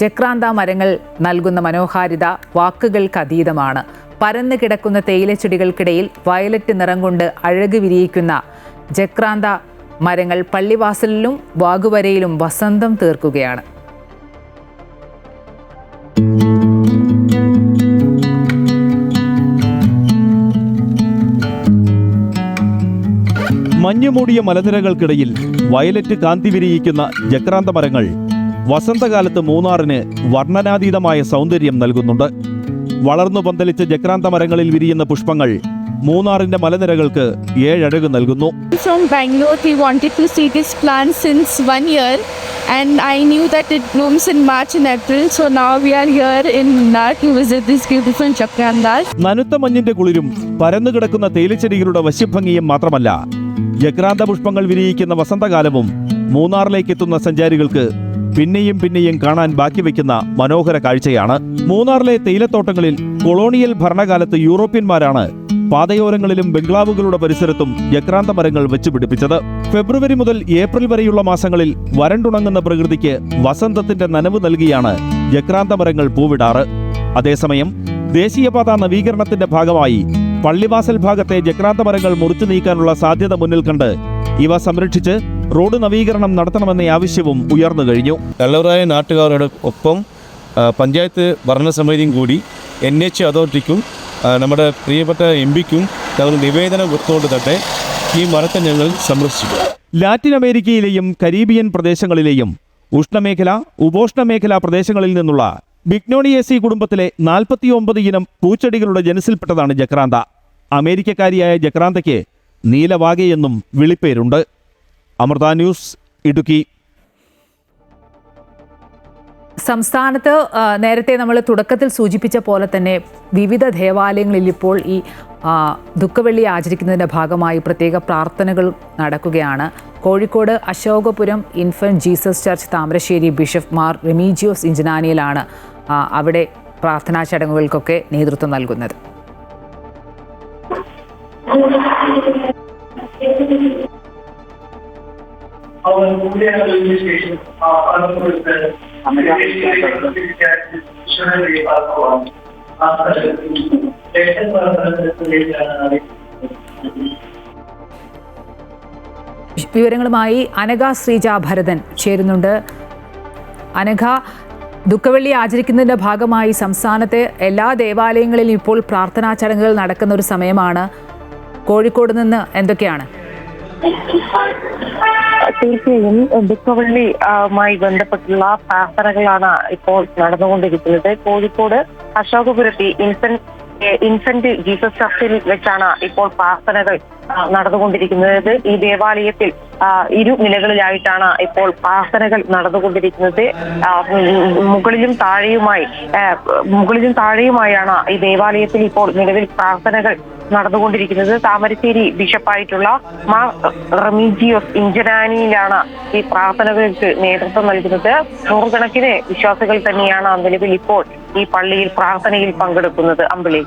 ജക്രാന്ത മരങ്ങൾ നൽകുന്ന മനോഹാരിത വാക്കുകൾക്ക് അതീതമാണ്. പരന്നു കിടക്കുന്ന തേയിലച്ചെടികൾക്കിടയിൽ വയലറ്റ് നിറം കൊണ്ട് അഴക് വിരിയിക്കുന്ന ജക്രാന്ത മരങ്ങൾ പള്ളിവാസലിലും വാഗുവരയിലും വസന്തം തീർക്കുകയാണ്. മഞ്ഞുമൂടിയ മലനിരകൾക്കിടയിൽ വയലറ്റ് കാന്തി വിരിയിക്കുന്ന ജക്രാന്ത മരങ്ങൾ വസന്തകാലത്ത് മൂന്നാറിന് വർണ്ണനാതീതമായ സൗന്ദര്യം നൽകുന്നുണ്ട്. വളർന്നു പന്തലിച്ച ജക്രാന്ത മരങ്ങളിൽ വിരിയുന്ന പുഷ്പങ്ങൾ മൂന്നാറിന്റെ മലനിരകൾക്ക് 7 അഴക് നൽകുന്നു. From Bangalore, we wanted to see this plant since 1 year, and I knew that it blooms in March and April. So now we are here in Munnar to visit this beautiful Jakrandas. നനുത്ത മഞ്ഞിന്റെ കുളിരും പരന്നു കിടക്കുന്ന തേയിലച്ചെടികളുടെ വശ്യഭംഗിയും മാത്രമല്ല, jacaranda പുഷ്പങ്ങൾ വിരിയിക്കുന്ന വസന്തകാലവും മൂന്നാറിലേക്ക് എത്തുന്ന സഞ്ചാരികൾക്ക് പിന്നെയും പിന്നെയും കാണാൻ ബാക്കി വയ്ക്കുന്ന മനോഹര കാഴ്ചയാണ്. മൂന്നാറിലെ തേയിലത്തോട്ടങ്ങളിൽ കൊളോണിയൽ ഭരണകാലത്ത് യൂറോപ്യന്മാരാണ് പാതയോരങ്ങളിലും ബംഗ്ലാവുകളുടെ പരിസരത്തും ജക്രാന്ത മരങ്ങൾ വെച്ചുപിടിപ്പിച്ചത്. ഫെബ്രുവരി മുതൽ ഏപ്രിൽ വരെയുള്ള മാസങ്ങളിൽ വരണ്ടുണങ്ങുന്ന പ്രകൃതിക്ക് വസന്തത്തിന്റെ നനവ് നൽകിയാണ് ജക്രാന്ത മരങ്ങൾ പൂവിടാറ്. അതേസമയം ദേശീയപാത നവീകരണത്തിന്റെ ഭാഗമായി പള്ളിവാസൽ ഭാഗത്തെ ജക്രാന്ത മരങ്ങൾ മുറിച്ചു നീക്കാനുള്ള സാധ്യത മുന്നിൽ കണ്ട് ഇവ സംരക്ഷിച്ച് റോഡ് നവീകരണം നടത്തണമെന്ന ആവശ്യവും ഉയർന്നു കഴിഞ്ഞു. നല്ലവരായ നാട്ടുകാരുടെ ഒപ്പം പഞ്ചായത്ത് ഭരണസമിതിയും കൂടി NH അതോറിറ്റിക്കും നമ്മുടെ പ്രിയപ്പെട്ട MP-ക്കും ഞങ്ങൾ നിവേദനം കൊടുത്തുകൊണ്ട് തന്നെ ഈ മരത്തെ ഞങ്ങൾ സംരക്ഷിക്കും. ലാറ്റിൻ അമേരിക്കയിലെയും കരീബിയൻ പ്രദേശങ്ങളിലെയും ഉഷ്ണമേഖല ഉപോഷ്ണമേഖലാ പ്രദേശങ്ങളിൽ നിന്നുള്ള ബിഗ്നോണിയേസി കുടുംബത്തിലെ 49 ഇനം പൂച്ചെടികളുടെ ജനസിൽപ്പെട്ടതാണ് ജക്രാന്ത. അമേരിക്കക്കാരിയായ ജക്രാന്തയ്ക്ക് നീലവാകയെന്നും വിളിപ്പേരുണ്ട്. അമൃത ന്യൂസ്, ഇടുക്കി. സംസ്ഥാനത്ത് നേരത്തെ നമ്മൾ തുടക്കത്തിൽ സൂചിപ്പിച്ച പോലെ തന്നെ വിവിധ ദേവാലയങ്ങളിൽ ഇപ്പോൾ ഈ ദുഃഖവെള്ളി ആചരിക്കുന്നതിൻ്റെ ഭാഗമായി പ്രത്യേക പ്രാർത്ഥനകൾ നടക്കുകയാണ്. Kozhikode Ashokapuram Infant Jesus church Thamarassery bishop Mar Remigios ഇഞ്ചനാനിയിലാണ് അവിടെ പ്രാർത്ഥനാ ചടങ്ങുകൾക്കൊക്കെ നേതൃത്വം നൽകുന്നത്. വിവരങ്ങളുമായി അനഘ ശ്രീജ ഭരതൻ ചേരുന്നുണ്ട്. അനഘ, ദുഃഖവെള്ളി ആചരിക്കുന്നതിൻ്റെ ഭാഗമായി സംസ്ഥാനത്തെ എല്ലാ ദേവാലയങ്ങളിലും ഇപ്പോൾ പ്രാർത്ഥനാ ചടങ്ങുകൾ നടക്കുന്ന ഒരു സമയമാണ്. കോഴിക്കോട് നിന്ന് എന്തൊക്കെയാണ്? തീർച്ചയായും ദുഃഖവെള്ളിയുമായി ബന്ധപ്പെട്ടുള്ള പ്രാർത്ഥനകളാണ് ഇപ്പോൾ നടന്നുകൊണ്ടിരിക്കുന്നത്. കോഴിക്കോട് അശോകപുരത്തി ഇൻഫന്റ് ജീസസ് ചർച്ചിൽ വെച്ചാണ് ഇപ്പോൾ പ്രാർത്ഥനകൾ നടന്നുകൊണ്ടിരിക്കുന്നത്. ഈ ദേവാലയത്തിൽ 2 നിലകളിലായിട്ടാണ് ഇപ്പോൾ പ്രാർത്ഥനകൾ നടന്നുകൊണ്ടിരിക്കുന്നത്. മുകളിലും താഴെയുമായാണ് ഈ ദേവാലയത്തിൽ ഇപ്പോൾ നിലവിൽ പ്രാർത്ഥനകൾ നടന്നുകൊണ്ടിരിക്കുന്നത്. താമരശ്ശേരി ബിഷപ്പായിട്ടുള്ള മാർ റെമീജിയോസ് ഇഞ്ചനാനിയിലാണ് ഈ പ്രാർത്ഥനകൾക്ക് നേതൃത്വം നൽകുന്നത്. നൂറുകണക്കിന് വിശ്വാസികൾ തന്നെയാണ് നിലവിൽ ഇപ്പോൾ ഈ പള്ളിയിൽ പ്രാർത്ഥനയിൽ പങ്കെടുക്കുന്നത്. അമ്പിളി,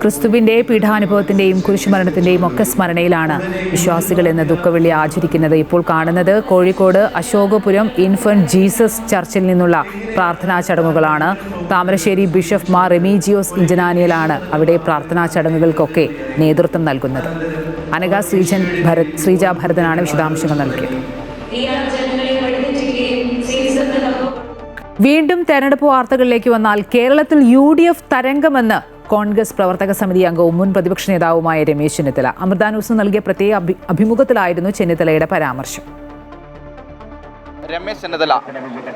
ക്രിസ്തുവിന്റെ പീഠാനുഭവത്തിന്റെയും കുരിശുമരണത്തിന്റെയും ഒക്കെ സ്മരണയിലാണ് വിശ്വാസികൾ ഇന്ന് ദുഃഖവെള്ളി ആചരിക്കുന്നത്. ഇപ്പോൾ കാണുന്നത് കോഴിക്കോട് അശോകപുരം ഇൻഫന്റ് ജീസസ് ചർച്ചിൽ നിന്നുള്ള പ്രാർത്ഥനാ ചടങ്ങുകളാണ്. താമരശ്ശേരി ബിഷപ്പ് മാർ റെമീജിയോസ് ഇഞ്ചനാനിയിലാണ് അവിടെ പ്രാർത്ഥനാ ചടങ്ങുകൾക്കൊക്കെ നേതൃത്വം നൽകുന്നത്. അനഘ ശ്രീജ ഭരതനാണ് വിശദാംശങ്ങൾ നൽകിയത്. വീണ്ടും തെരഞ്ഞെടുപ്പ് വാർത്തകളിലേക്ക് വന്നാൽ കേരളത്തിൽ UDF തരംഗമെന്ന് കോൺഗ്രസ് പ്രവർത്തക സമിതി അംഗവും മുൻ പ്രതിപക്ഷ നേതാവുമായ രമേശ് ചെന്നിത്തല. അമൃത ന്യൂസിന് നൽകിയ പ്രത്യേക അഭിമുഖത്തിലായിരുന്നു ചെന്നിത്തലയുടെ പരാമർശം. രമേശ് ചെന്നിത്തല,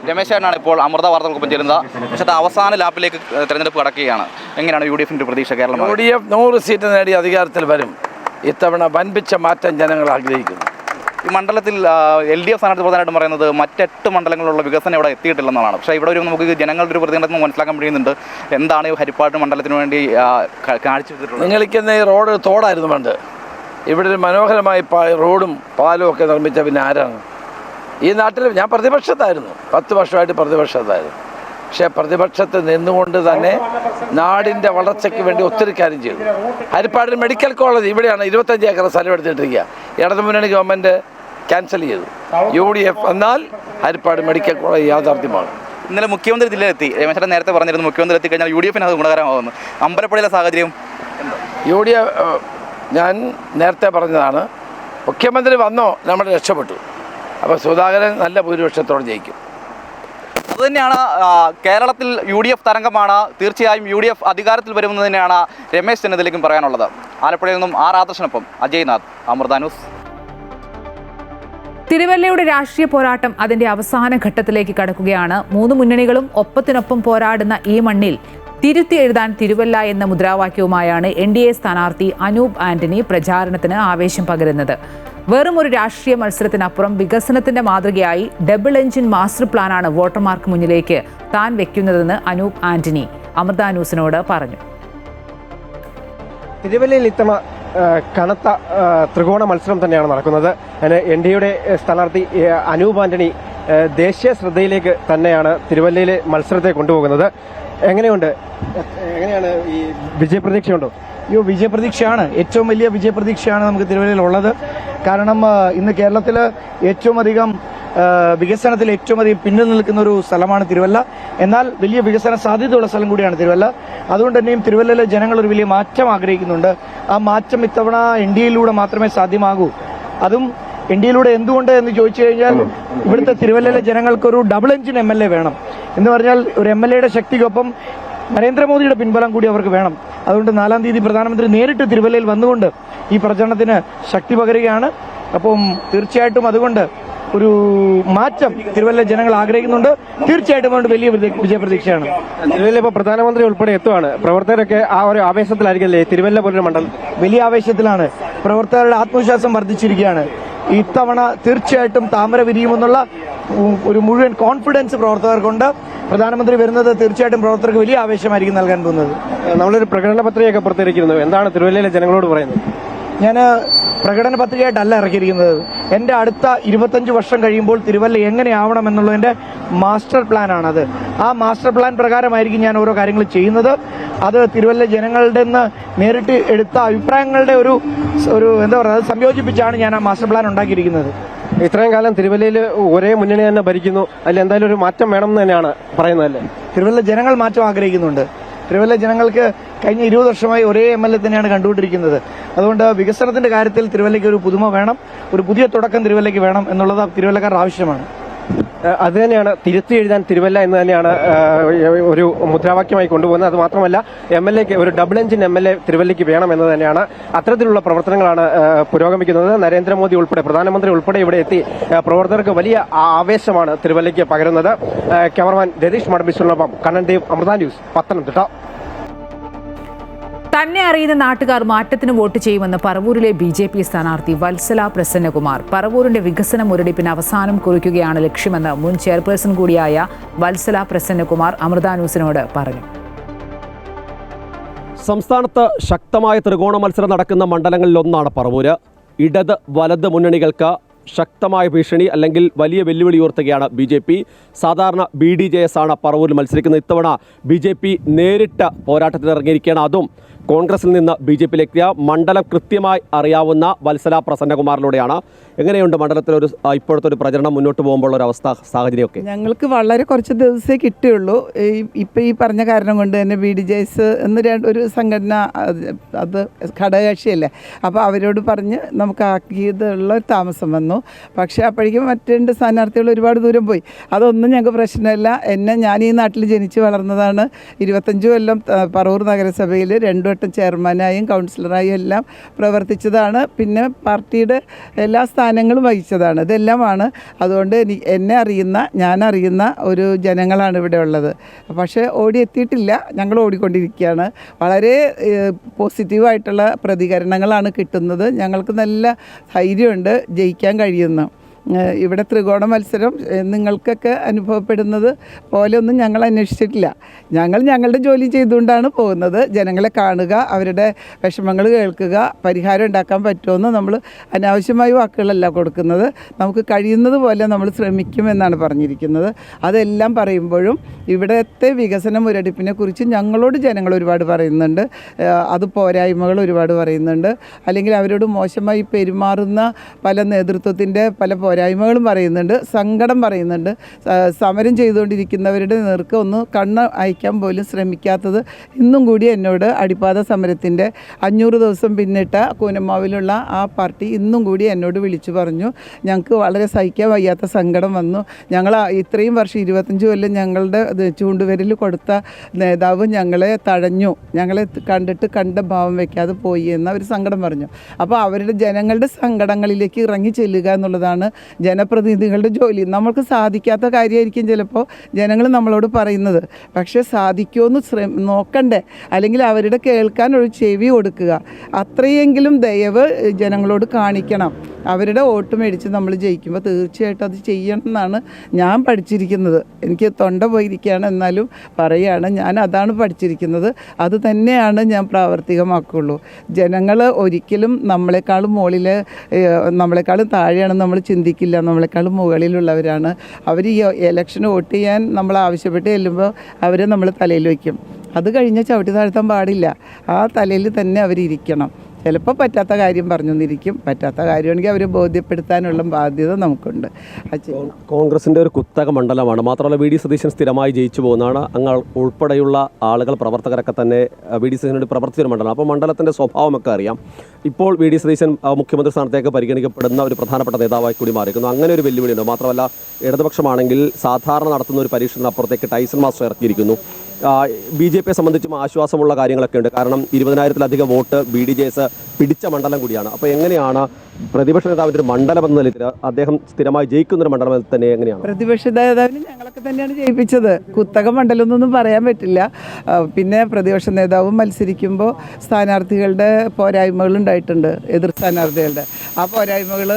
രമേശാണ് ഇപ്പോൾ അമൃത വാർത്തകൾക്കൊപ്പം ചേരുന്നത്. പക്ഷേ അവസാന ലാപ്പിലേക്ക് തെരഞ്ഞെടുപ്പ് കടക്കുകയാണ്. എങ്ങനെയാണ് UDFിൻ്റെ പ്രതീക്ഷ? കേരളം UDF 100 സീറ്റ് നേടി അധികാരത്തിൽ വരും. ഇത്തവണ വൻപിച്ച മാറ്റം ജനങ്ങൾ ആഗ്രഹിക്കുന്നു. ഈ മണ്ഡലത്തിൽ LDF സ്ഥാനാർത്ഥി പ്രധാനമായിട്ടും പറയുന്നത് മറ്റ് മണ്ഡലങ്ങളിലുള്ള വികസനം ഇവിടെ എത്തിയിട്ടില്ലെന്നാണ്. പക്ഷേ ഇവിടെ ഒരു നമുക്ക് ജനങ്ങളുടെ ഒരു പ്രതികരണം മനസ്സിലാക്കാൻ കഴിയുന്നുണ്ട്. എന്താണ് ഈ ഹരിപ്പാട് മണ്ഡലത്തിന് വേണ്ടി കാഴ്ചവെച്ചിട്ടുള്ളത്? നിങ്ങളിക്കുന്ന ഈ റോഡ് തോടായിരുന്നു പണ്ട്. ഇവിടെ ഒരു മനോഹരമായി റോഡും പാലും ഒക്കെ നിർമ്മിച്ച പിന്നെ ആരാണ്? ഈ നാട്ടിൽ ഞാൻ പ്രതിപക്ഷത്തായിരുന്നു, 10 വർഷമായിട്ട് പ്രതിപക്ഷത്തായിരുന്നു. പക്ഷേ പ്രതിപക്ഷത്ത് നിന്നുകൊണ്ട് തന്നെ നാടിൻ്റെ വളർച്ചയ്ക്ക് വേണ്ടി ഒത്തിരി കാര്യം ചെയ്തു. ഹരിപ്പാടിൽ മെഡിക്കൽ കോളേജ് ഇവിടെയാണ് 25 ഏക്കർ സ്ഥലം എടുത്തിട്ടിരിക്കുക. ഇടതുമുന്നണി ഗവൺമെൻറ് ക്യാൻസൽ ചെയ്തു. UDF എന്നാൽ ഹരിപ്പാട് മെഡിക്കൽ കോളേജ് യാഥാർത്ഥ്യമാണ്. ഇന്നലെ മുഖ്യമന്ത്രി ജില്ലയിലെത്തി. രമേശ് നേരത്തെ പറഞ്ഞിരുന്നു മുഖ്യമന്ത്രി എത്തിക്കഴിഞ്ഞാൽ UDFന് അത് ഗുണകരമാകുന്നു. അമ്പലപ്പുഴയിലെ സാഹചര്യം UDF ഞാൻ നേരത്തെ പറഞ്ഞതാണ്. മുഖ്യമന്ത്രി വന്നോ നമ്മൾ രക്ഷപ്പെട്ടു. അപ്പോൾ സുധാകരൻ നല്ല ഭൂരിപക്ഷത്തോടെ ജയിക്കും. അതുതന്നെയാണ് കേരളത്തിൽ UDF തരംഗമാണ്. തീർച്ചയായും UDF അധികാരത്തിൽ വരുമെന്ന് തന്നെയാണ് രമേശ് ചെന്നിത്തലയ്ക്കും പറയാനുള്ളത്. ആലപ്പുഴയിൽ നിന്നും ആദർശനൊപ്പം അജയ്നാഥ്, അമൃത ന്യൂസ്. തിരുവല്ലയുടെ രാഷ്ട്രീയ പോരാട്ടം അതിന്റെ അവസാന ഘട്ടത്തിലേക്ക് കടക്കുകയാണ്. 3 മുന്നണികളും ഒപ്പത്തിനൊപ്പം പോരാടുന്ന ഈ മണ്ണിൽ തിരുത്തി എഴുതാൻ തിരുവല്ല എന്ന മുദ്രാവാക്യവുമായാണ് NDA സ്ഥാനാർത്ഥി അനൂപ് ആന്റണി പ്രചാരണത്തിന് ആവേശം പകരുന്നത്. വെറും ഒരു രാഷ്ട്രീയ മത്സരത്തിനപ്പുറം വികസനത്തിന്റെ മാതൃകയായി ഡബിൾ എഞ്ചിൻ മാസ്റ്റർ പ്ലാനാണ് വോട്ടർമാർക്ക് മുന്നിലേക്ക് താൻ വെക്കുന്നതെന്ന് അനൂപ് ആന്റണി അമൃത ന്യൂസിനോട് പറഞ്ഞു. തിരുവല്ലയിൽ ഇത്തവണ കനത്ത ത്രികോണ മത്സരം തന്നെയാണ് നടക്കുന്നത്. NDAയുടെ സ്ഥാനാർത്ഥി അനൂപ് ആന്റണി ദേശീയ ശ്രദ്ധയിലേക്ക് തന്നെയാണ് തിരുവല്ലയിലെ മത്സരത്തെ കൊണ്ടുപോകുന്നത്. എങ്ങനെയാണ് ഈ വിജയപ്രതീക്ഷയുണ്ടോ? വിജയപ്രതീക്ഷയാണ്, ഏറ്റവും വലിയ വിജയപ്രതീക്ഷയാണ് നമുക്ക് തിരുവല്ലയിൽ ഉള്ളത്. കാരണം ഇന്ന് കേരളത്തിൽ ഏറ്റവും അധികം വികസനത്തിൽ ഏറ്റവും അധികം പിന്നിൽ നിൽക്കുന്ന ഒരു സ്ഥലമാണ് തിരുവല്ല. എന്നാൽ വലിയ വികസന സാധ്യതയുള്ള സ്ഥലം കൂടിയാണ് തിരുവല്ല. അതുകൊണ്ട് തന്നെയും തിരുവല്ലയിലെ ജനങ്ങൾ ഒരു വലിയ മാറ്റം ആഗ്രഹിക്കുന്നുണ്ട്. ആ മാറ്റം ഇത്തവണ NDAയിലൂടെ മാത്രമേ സാധ്യമാകൂ. അതും NDAയിലൂടെ എന്തുകൊണ്ട് എന്ന് ചോദിച്ചു കഴിഞ്ഞാൽ ഇവിടുത്തെ തിരുവല്ലയിലെ ജനങ്ങൾക്കൊരു ഡബിൾ എഞ്ചിൻ MLA വേണം. എന്ന് പറഞ്ഞാൽ ഒരു MLAയുടെ ശക്തിക്കൊപ്പം നരേന്ദ്രമോദിയുടെ പിൻബലം കൂടി അവർക്ക് വേണം. അതുകൊണ്ട് 4-ാം തീയതി പ്രധാനമന്ത്രി നേരിട്ട് തിരുവല്ലയിൽ വന്നുകൊണ്ട് ഈ പ്രചരണത്തിന് ശക്തി പകരുകയാണ്. അപ്പം തീർച്ചയായിട്ടും അതുകൊണ്ട് ഒരു മാറ്റം തിരുവല്ല ജനങ്ങൾ ആഗ്രഹിക്കുന്നുണ്ട്. തീർച്ചയായിട്ടും അതുകൊണ്ട് വലിയ വിജയപ്രതീക്ഷയാണ്. തിരുവല്ല ഇപ്പോൾ പ്രധാനമന്ത്രി ഉൾപ്പെടെ എത്തുവാണ്. പ്രവർത്തകരൊക്കെ ആ ഒരു ആവേശത്തിലായിരിക്കില്ലേ? തിരുവല്ല പോലൊരു മണ്ഡലം വലിയ ആവേശത്തിലാണ്. പ്രവർത്തകരുടെ ആത്മവിശ്വാസം വർദ്ധിച്ചിരിക്കുകയാണ്. ഇത്തവണ തീർച്ചയായിട്ടും താമര വിരിയുമെന്നുള്ള ഒരു മുഴുവൻ കോൺഫിഡൻസ് പ്രവർത്തകർക്കുണ്ട്. പ്രധാനമന്ത്രി വരുന്നത് തീർച്ചയായിട്ടും പ്രവർത്തകർക്ക് വലിയ ആവേശമായിരിക്കും നൽകാൻ പോകുന്നത്. നമ്മളൊരു പ്രകടന പത്രികയൊക്കെ പുറത്തിരിക്കുന്നു. എന്താണ് തിരുവല്ലയിലെ ജനങ്ങളോട് പറയുന്നത്? ഞാൻ പ്രകടന പത്രികയായിട്ടല്ല ഇറക്കിയിരിക്കുന്നത്. എൻ്റെ അടുത്ത 25 വർഷം കഴിയുമ്പോൾ തിരുവല്ല എങ്ങനെയാവണം എന്നുള്ളതിൻ്റെ മാസ്റ്റർ പ്ലാനാണത്. ആ മാസ്റ്റർ പ്ലാൻ പ്രകാരമായിരിക്കും ഞാൻ ഓരോ കാര്യങ്ങൾ ചെയ്യുന്നത്. അത് തിരുവല്ല ജനങ്ങളുടെ നിന്ന് നേരിട്ട് എടുത്ത അഭിപ്രായങ്ങളുടെ ഒരു എന്താ പറയുക, അത് സംയോജിപ്പിച്ചാണ് ഞാൻ ആ മാസ്റ്റർ പ്ലാൻ ഉണ്ടാക്കിയിരിക്കുന്നത്. ഇത്രയും കാലം തിരുവല്ലയിൽ ഒരേ മുന്നണി തന്നെ ഭരിക്കുന്നു. അതിൽ എന്തായാലും ഒരു മാറ്റം വേണമെന്ന് തന്നെയാണ് പറയുന്നതല്ലേ? തിരുവല്ല ജനങ്ങൾ മാറ്റം ആഗ്രഹിക്കുന്നുണ്ട്. തിരുവല്ല ജനങ്ങൾക്ക് കഴിഞ്ഞ 20 വർഷമായി ഒരേ MLA തന്നെയാണ് കണ്ടുകൊണ്ടിരിക്കുന്നത്. അതുകൊണ്ട് വികസനത്തിന്റെ കാര്യത്തിൽ തിരുവല്ലയ്ക്ക് ഒരു പുതുമ വേണം, ഒരു പുതിയ തുടക്കം തിരുവല്ലയ്ക്ക് വേണം എന്നുള്ളത് തിരുവല്ലക്കാരുടെ ആവശ്യമാണ്. അത് തന്നെയാണ് തിരുത്തി എഴുതാൻ തിരുവല്ല എന്ന് തന്നെയാണ് ഒരു മുദ്രാവാക്യമായി കൊണ്ടുപോകുന്നത്. അത് മാത്രമല്ല MLAക്ക് ഒരു ഡബിൾ എഞ്ചിൻ MLA തിരുവല്ലയ്ക്ക് വേണം എന്ന് തന്നെയാണ്. അത്തരത്തിലുള്ള പ്രവർത്തനങ്ങളാണ് പുരോഗമിക്കുന്നത്. നരേന്ദ്രമോദി ഉൾപ്പെടെ പ്രധാനമന്ത്രി ഉൾപ്പെടെ ഇവിടെ എത്തി പ്രവർത്തകർക്ക് വലിയ ആവേശമാണ് തിരുവല്ലയ്ക്ക് പകരുന്നത്. ക്യാമറമാൻ രതീഷ് മടമ്പിശ്വറിനൊപ്പം കണ്ണൻ ദേവ്, അമൃത ന്യൂസ്, പത്തനംതിട്ട. തന്നെ അറിയുന്ന നാട്ടുകാർ മാറ്റത്തിന് വോട്ട് ചെയ്യുമെന്ന് പറവൂരിലെ BJP സ്ഥാനാർത്ഥി വത്സല പ്രസന്നകുമാർ. പറവൂരിന്റെ വികസന മുരടിപ്പിന് അവസാനം കുറിക്കുകയാണ് ലക്ഷ്യമെന്ന് മുൻ ചെയർപേഴ്സൺ കൂടിയായ വത്സല പ്രസന്നകുമാർ അമൃത ന്യൂസിനോട് പറഞ്ഞു. സംസ്ഥാനത്ത് ശക്തമായ ത്രികോണ മത്സരം നടക്കുന്ന മണ്ഡലങ്ങളിലൊന്നാണ് പറവൂര്. ഇടത് വലത് മുന്നണികൾക്ക് ശക്തമായ ഭീഷണി അല്ലെങ്കിൽ വലിയ വെല്ലുവിളി ഉയർത്തുകയാണ് BJP. സാധാരണ BDJS ആണ് പറവൂരിൽ മത്സരിക്കുന്നത്. ഇത്തവണ BJP നേരിട്ട് പോരാട്ടത്തിന് ഇറങ്ങിയിരിക്കുകയാണ്. അതും കോൺഗ്രസിൽ നിന്ന് BJPയിലെത്തിയ മണ്ഡലം കൃത്യമായി അറിയാവുന്ന വത്സല പ്രസന്നകുമാറിലൂടെയാണ്. എങ്ങനെയുണ്ട് മണ്ഡലത്തിലൊരു ഇപ്പോഴത്തെ ഒരു പ്രചരണം മുന്നോട്ട് പോകുമ്പോൾ ഒരു അവസ്ഥ സാഹചര്യമൊക്കെ? ഞങ്ങൾക്ക് വളരെ കുറച്ച് ദിവസമേ കിട്ടിയുള്ളൂ. ഇപ്പോൾ ഈ പറഞ്ഞ കാരണം കൊണ്ട് തന്നെ BDJS എന്ന് ഒരു സംഘടന, അത് ഘടകകക്ഷിയല്ലേ, അപ്പോൾ അവരോട് പറഞ്ഞ് നമുക്ക് ആക്കിയതുള്ള താമസം വന്നു. പക്ഷേ അപ്പോഴേക്കും മറ്റ് 2 സ്ഥാനാർത്ഥികൾ ഒരുപാട് ദൂരം പോയി. അതൊന്നും ഞങ്ങൾക്ക് പ്രശ്നമില്ല. ഞാൻ ഈ നാട്ടിൽ ജനിച്ച് വളർന്നതാണ്. 25 കൊല്ലം പറവൂർ നഗരസഭയിൽ 2 വട്ടം ചെയർമാനായും കൗൺസിലറായും എല്ലാം പ്രവർത്തിച്ചതാണ്. പിന്നെ പാർട്ടിയുടെ എല്ലാ സ്ഥാനങ്ങളും വഹിച്ചതാണ്. ഇതെല്ലാമാണ്. അതുകൊണ്ട് ഞാൻ അറിയുന്ന ഒരു ജനങ്ങളാണ് ഇവിടെ ഉള്ളത്. പക്ഷേ ഓടിയെത്തിയിട്ടില്ല. ഞങ്ങൾ ഓടിക്കൊണ്ടിരിക്കുകയാണ്. വളരെ പോസിറ്റീവായിട്ടുള്ള പ്രതികരണങ്ങളാണ് കിട്ടുന്നത്. ഞങ്ങൾക്ക് നല്ല ധൈര്യമുണ്ട് ജയിക്കാൻ കഴിയുന്നു. ഇവിടെ ത്രികോണ മത്സരം നിങ്ങൾക്കൊക്കെ അനുഭവപ്പെടുന്നത് പോലെയൊന്നും ഞങ്ങൾ അന്വേഷിച്ചിട്ടില്ല. ഞങ്ങളുടെ ജോലി ചെയ്തുകൊണ്ടാണ് പോകുന്നത്. ജനങ്ങളെ കാണുക, അവരുടെ വിഷമങ്ങൾ കേൾക്കുക, പരിഹാരം ഉണ്ടാക്കാൻ പറ്റുമെന്ന് നമ്മൾ അനാവശ്യമായ വാക്കുകളല്ല കൊടുക്കുന്നത്. നമുക്ക് കഴിയുന്നത് പോലെ നമ്മൾ ശ്രമിക്കുമെന്നാണ് പറഞ്ഞിരിക്കുന്നത്. അതെല്ലാം പറയുമ്പോഴും ഇവിടുത്തെ വികസന മുരടിപ്പിനെ കുറിച്ച് ഞങ്ങളോട് ജനങ്ങൾ ഒരുപാട് പറയുന്നുണ്ട്. അത് പോരായ്മകൾ ഒരുപാട് പറയുന്നുണ്ട്. അല്ലെങ്കിൽ അവരോട് മോശമായി പെരുമാറുന്ന പല നേതൃത്വത്തിൻ്റെ പല പോരായ്മകളും പറയുന്നുണ്ട്. സങ്കടം പറയുന്നുണ്ട്. സമരം ചെയ്തുകൊണ്ടിരിക്കുന്നവരുടെ നേർക്ക് ഒന്ന് കണ്ണ് അയക്കാൻ പോലും ശ്രമിക്കാത്തത് ഇന്നും കൂടി എന്നോട് അടിപ്പാത സമരത്തിൻ്റെ 500 ദിവസം പിന്നിട്ട കൂനമ്മാവിലുള്ള ആ പാർട്ടി ഇന്നും കൂടി എന്നോട് വിളിച്ചു പറഞ്ഞു. ഞങ്ങൾക്ക് വളരെ സഹിക്കാൻ വയ്യാത്ത സങ്കടം വന്നു. ഞങ്ങൾ ഇത്രയും വർഷം 25 കൊല്ലം ഞങ്ങളുടെ ചൂണ്ടുവിരൽ കൊടുത്ത നേതാവ് ഞങ്ങളെ തഴഞ്ഞു, ഞങ്ങളെ കണ്ടിട്ട് കണ്ട ഭാവം വയ്ക്കാതെ പോയി എന്ന ഒരു സങ്കടം പറഞ്ഞു. അപ്പോൾ അവരുടെ ജനങ്ങളുടെ സങ്കടങ്ങളിലേക്ക് ഇറങ്ങി ചെല്ലുക എന്നുള്ളതാണ് ജനപ്രതിനിധികളുടെ ജോലി. നമ്മൾക്ക് സാധിക്കാത്ത കാര്യമായിരിക്കും ചിലപ്പോൾ ജനങ്ങൾ നമ്മളോട് പറയുന്നത്. പക്ഷേ സാധിക്കുമെന്ന് നോക്കണ്ടേ? അല്ലെങ്കിൽ അവരുടെ കേൾക്കാൻ ഒരു ചെവി കൊടുക്കുക. അത്രയെങ്കിലും ദയവ് ജനങ്ങളോട് കാണിക്കണം. അവരുടെ വോട്ട് മേടിച്ച് നമ്മൾ ജയിക്കുമ്പോൾ തീർച്ചയായിട്ടും അത് ചെയ്യണം എന്നാണ് ഞാൻ പഠിച്ചിരിക്കുന്നത്. എനിക്ക് തൊണ്ട പോയിരിക്കുകയാണ്, എന്നാലും പറയുകയാണ്, ഞാൻ അതാണ് പഠിച്ചിരിക്കുന്നത്. അത് തന്നെയാണ് ഞാൻ പ്രാവർത്തികമാക്കുള്ളൂ. ജനങ്ങൾ ഒരിക്കലും നമ്മളെക്കാളും നമ്മളെക്കാളും താഴെയാണെന്ന് നമ്മൾ ചിന്തിക്കില്ല. നമ്മളെക്കാളും മുകളിലുള്ളവരാണ് അവർ. ഈ ഇലക്ഷന് വോട്ട് ചെയ്യാൻ നമ്മൾ ആവശ്യപ്പെട്ട് ചെല്ലുമ്പോൾ അവരെ നമ്മൾ തലയിൽ വയ്ക്കും. അത് കഴിഞ്ഞ് ചവിട്ടി താഴ്ത്താൻ പാടില്ല. ആ തലയിൽ തന്നെ അവരിയ്ക്കണം. ചിലപ്പോൾ പറ്റാത്ത കാര്യം പറഞ്ഞൊന്നിരിക്കും. പറ്റാത്ത കാര്യമാണെങ്കിൽ അവരെ ബോധ്യപ്പെടുത്താനുള്ള ബാധ്യത നമുക്കുണ്ട്. കോൺഗ്രസിൻ്റെ ഒരു കുത്തക മണ്ഡലമാണ്. മാത്രമല്ല VD സതീശൻ സ്ഥിരമായി ജയിച്ചു പോകുന്നതാണ്. അങ്ങ് ഉൾപ്പെടെയുള്ള ആളുകൾ, പ്രവർത്തകരൊക്കെ തന്നെ VD സതീശനോട് പ്രവർത്തിച്ചൊരു മണ്ഡലം. അപ്പോൾ മണ്ഡലത്തിൻ്റെ സ്വഭാവമൊക്കെ അറിയാം. ഇപ്പോൾ VD സതീശൻ മുഖ്യമന്ത്രി സ്ഥാനത്തേക്ക് പരിഗണിക്കപ്പെടുന്ന ഒരു പ്രധാനപ്പെട്ട നേതാവായി കൂടി മാറിയിരിക്കുന്നു. അങ്ങനെ ഒരു വെല്ലുവിളിയുണ്ട്. മാത്രമല്ല ഇടതുപക്ഷമാണെങ്കിൽ സാധാരണ നടത്തുന്ന ഒരു പരീക്ഷണത്തിനപ്പുറത്തേക്ക് ടൈസൺ മാസ്റ്റർ ഇറക്കിയിരിക്കുന്നു. BJPയെ സംബന്ധിച്ചും ആശ്വാസമുള്ള കാര്യങ്ങളൊക്കെ ഉണ്ട്. കാരണം 20,000-ലധികം വോട്ട് BDJS പിടിച്ച മണ്ഡലം കൂടിയാണ്. അപ്പോൾ എങ്ങനെയാണ് പ്രതിപക്ഷ നേതാവിൻ്റെ ഒരു മണ്ഡലം എന്ന നിലയിൽ അദ്ദേഹം സ്ഥിരമായി ജയിക്കുന്നൊരു മണ്ഡലം തന്നെ എങ്ങനെയാണ്? പ്രതിപക്ഷ നേതാവിന് ഞങ്ങളൊക്കെ തന്നെയാണ് ജയിപ്പിച്ചത്. കുത്തക മണ്ഡലം എന്നൊന്നും പറയാൻ പറ്റില്ല. പിന്നെ പ്രതിപക്ഷ നേതാവും മത്സരിക്കുമ്പോൾ സ്ഥാനാർത്ഥികളുടെ പോരായ്മകൾ ഉണ്ടായിട്ടുണ്ട്, എതിർ സ്ഥാനാർത്ഥികളുടെ. ആ പോരായ്മകൾ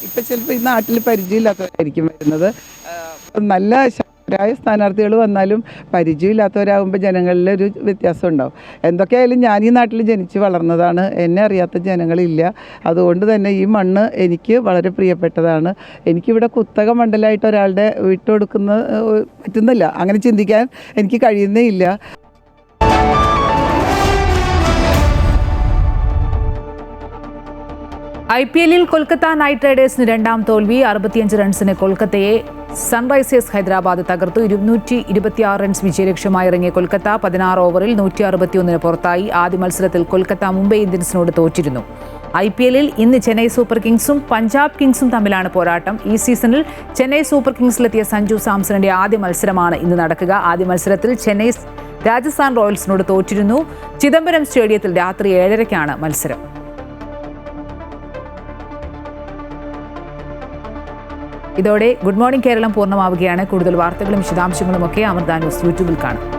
ഇപ്പം ചിലപ്പോൾ ഈ നാട്ടിൽ പരിചയമില്ലാത്തവരായിരിക്കും വരുന്നത്. നല്ല ശക്തരായ സ്ഥാനാർത്ഥികൾ വന്നാലും പരിചയമില്ലാത്തവരാകുമ്പോൾ ജനങ്ങളിൽ ഒരു വ്യത്യാസം ഉണ്ടാവും. എന്തൊക്കെയായാലും ഞാൻ ഈ നാട്ടിൽ ജനിച്ച് വളർന്നതാണ്. എന്നെ അറിയാത്ത ജനങ്ങളില്ല. അതുകൊണ്ട് തന്നെ ഈ മണ്ണ് എനിക്ക് വളരെ പ്രിയപ്പെട്ടതാണ്. എനിക്കിവിടെ കുത്തക മണ്ഡലമായിട്ട് ഒരാളുടെ വിട്ടുകൊടുക്കുന്ന പറ്റുന്നില്ല. അങ്ങനെ ചിന്തിക്കാൻ എനിക്ക് കഴിയുന്നേ ഇല്ല. IPL-ൽ കൊൽക്കത്ത നൈറ്റ് റൈഡേഴ്സിന് 2ാം തോൽവി. 65 റൺസിന് കൊൽക്കത്തയെ സൺറൈസേഴ്സ് ഹൈദരാബാദ് തകർത്തു. 226 റൺസ് വിജയലക്ഷ്യമായി ഇറങ്ങിയ കൊൽക്കത്ത 16 ഓവറിൽ 161 പുറത്തായി. ആദ്യ മത്സരത്തിൽ കൊൽക്കത്ത മുംബൈ ഇന്ത്യൻസിനോട് തോറ്റിരുന്നു. IPL-ൽ ഇന്ന് ചെന്നൈ സൂപ്പർ കിങ്സും പഞ്ചാബ് കിങ്സും തമ്മിലാണ് പോരാട്ടം. ഈ സീസണിൽ ചെന്നൈ സൂപ്പർ കിങ്സിലെത്തിയ സഞ്ജു സാംസണിന്റെ ആദ്യ മത്സരമാണ് ഇന്ന് നടക്കുക. ആദ്യ മത്സരത്തിൽ ചെന്നൈ രാജസ്ഥാൻ റോയൽസിനോട് തോറ്റിരുന്നു. ചിദംബരം സ്റ്റേഡിയത്തിൽ രാത്രി 7:30-ക്കാണ് മത്സരം. ഇതോടെ ഗുഡ് മോർണിംഗ് കേരളം പൂർണ്ണമാവുകയാണ്. കൂടുതൽ വാർത്തകളും വിശദാംശങ്ങളുമൊക്കെ അമൃത ന്യൂസ് യൂട്യൂബിൽ കാണാം.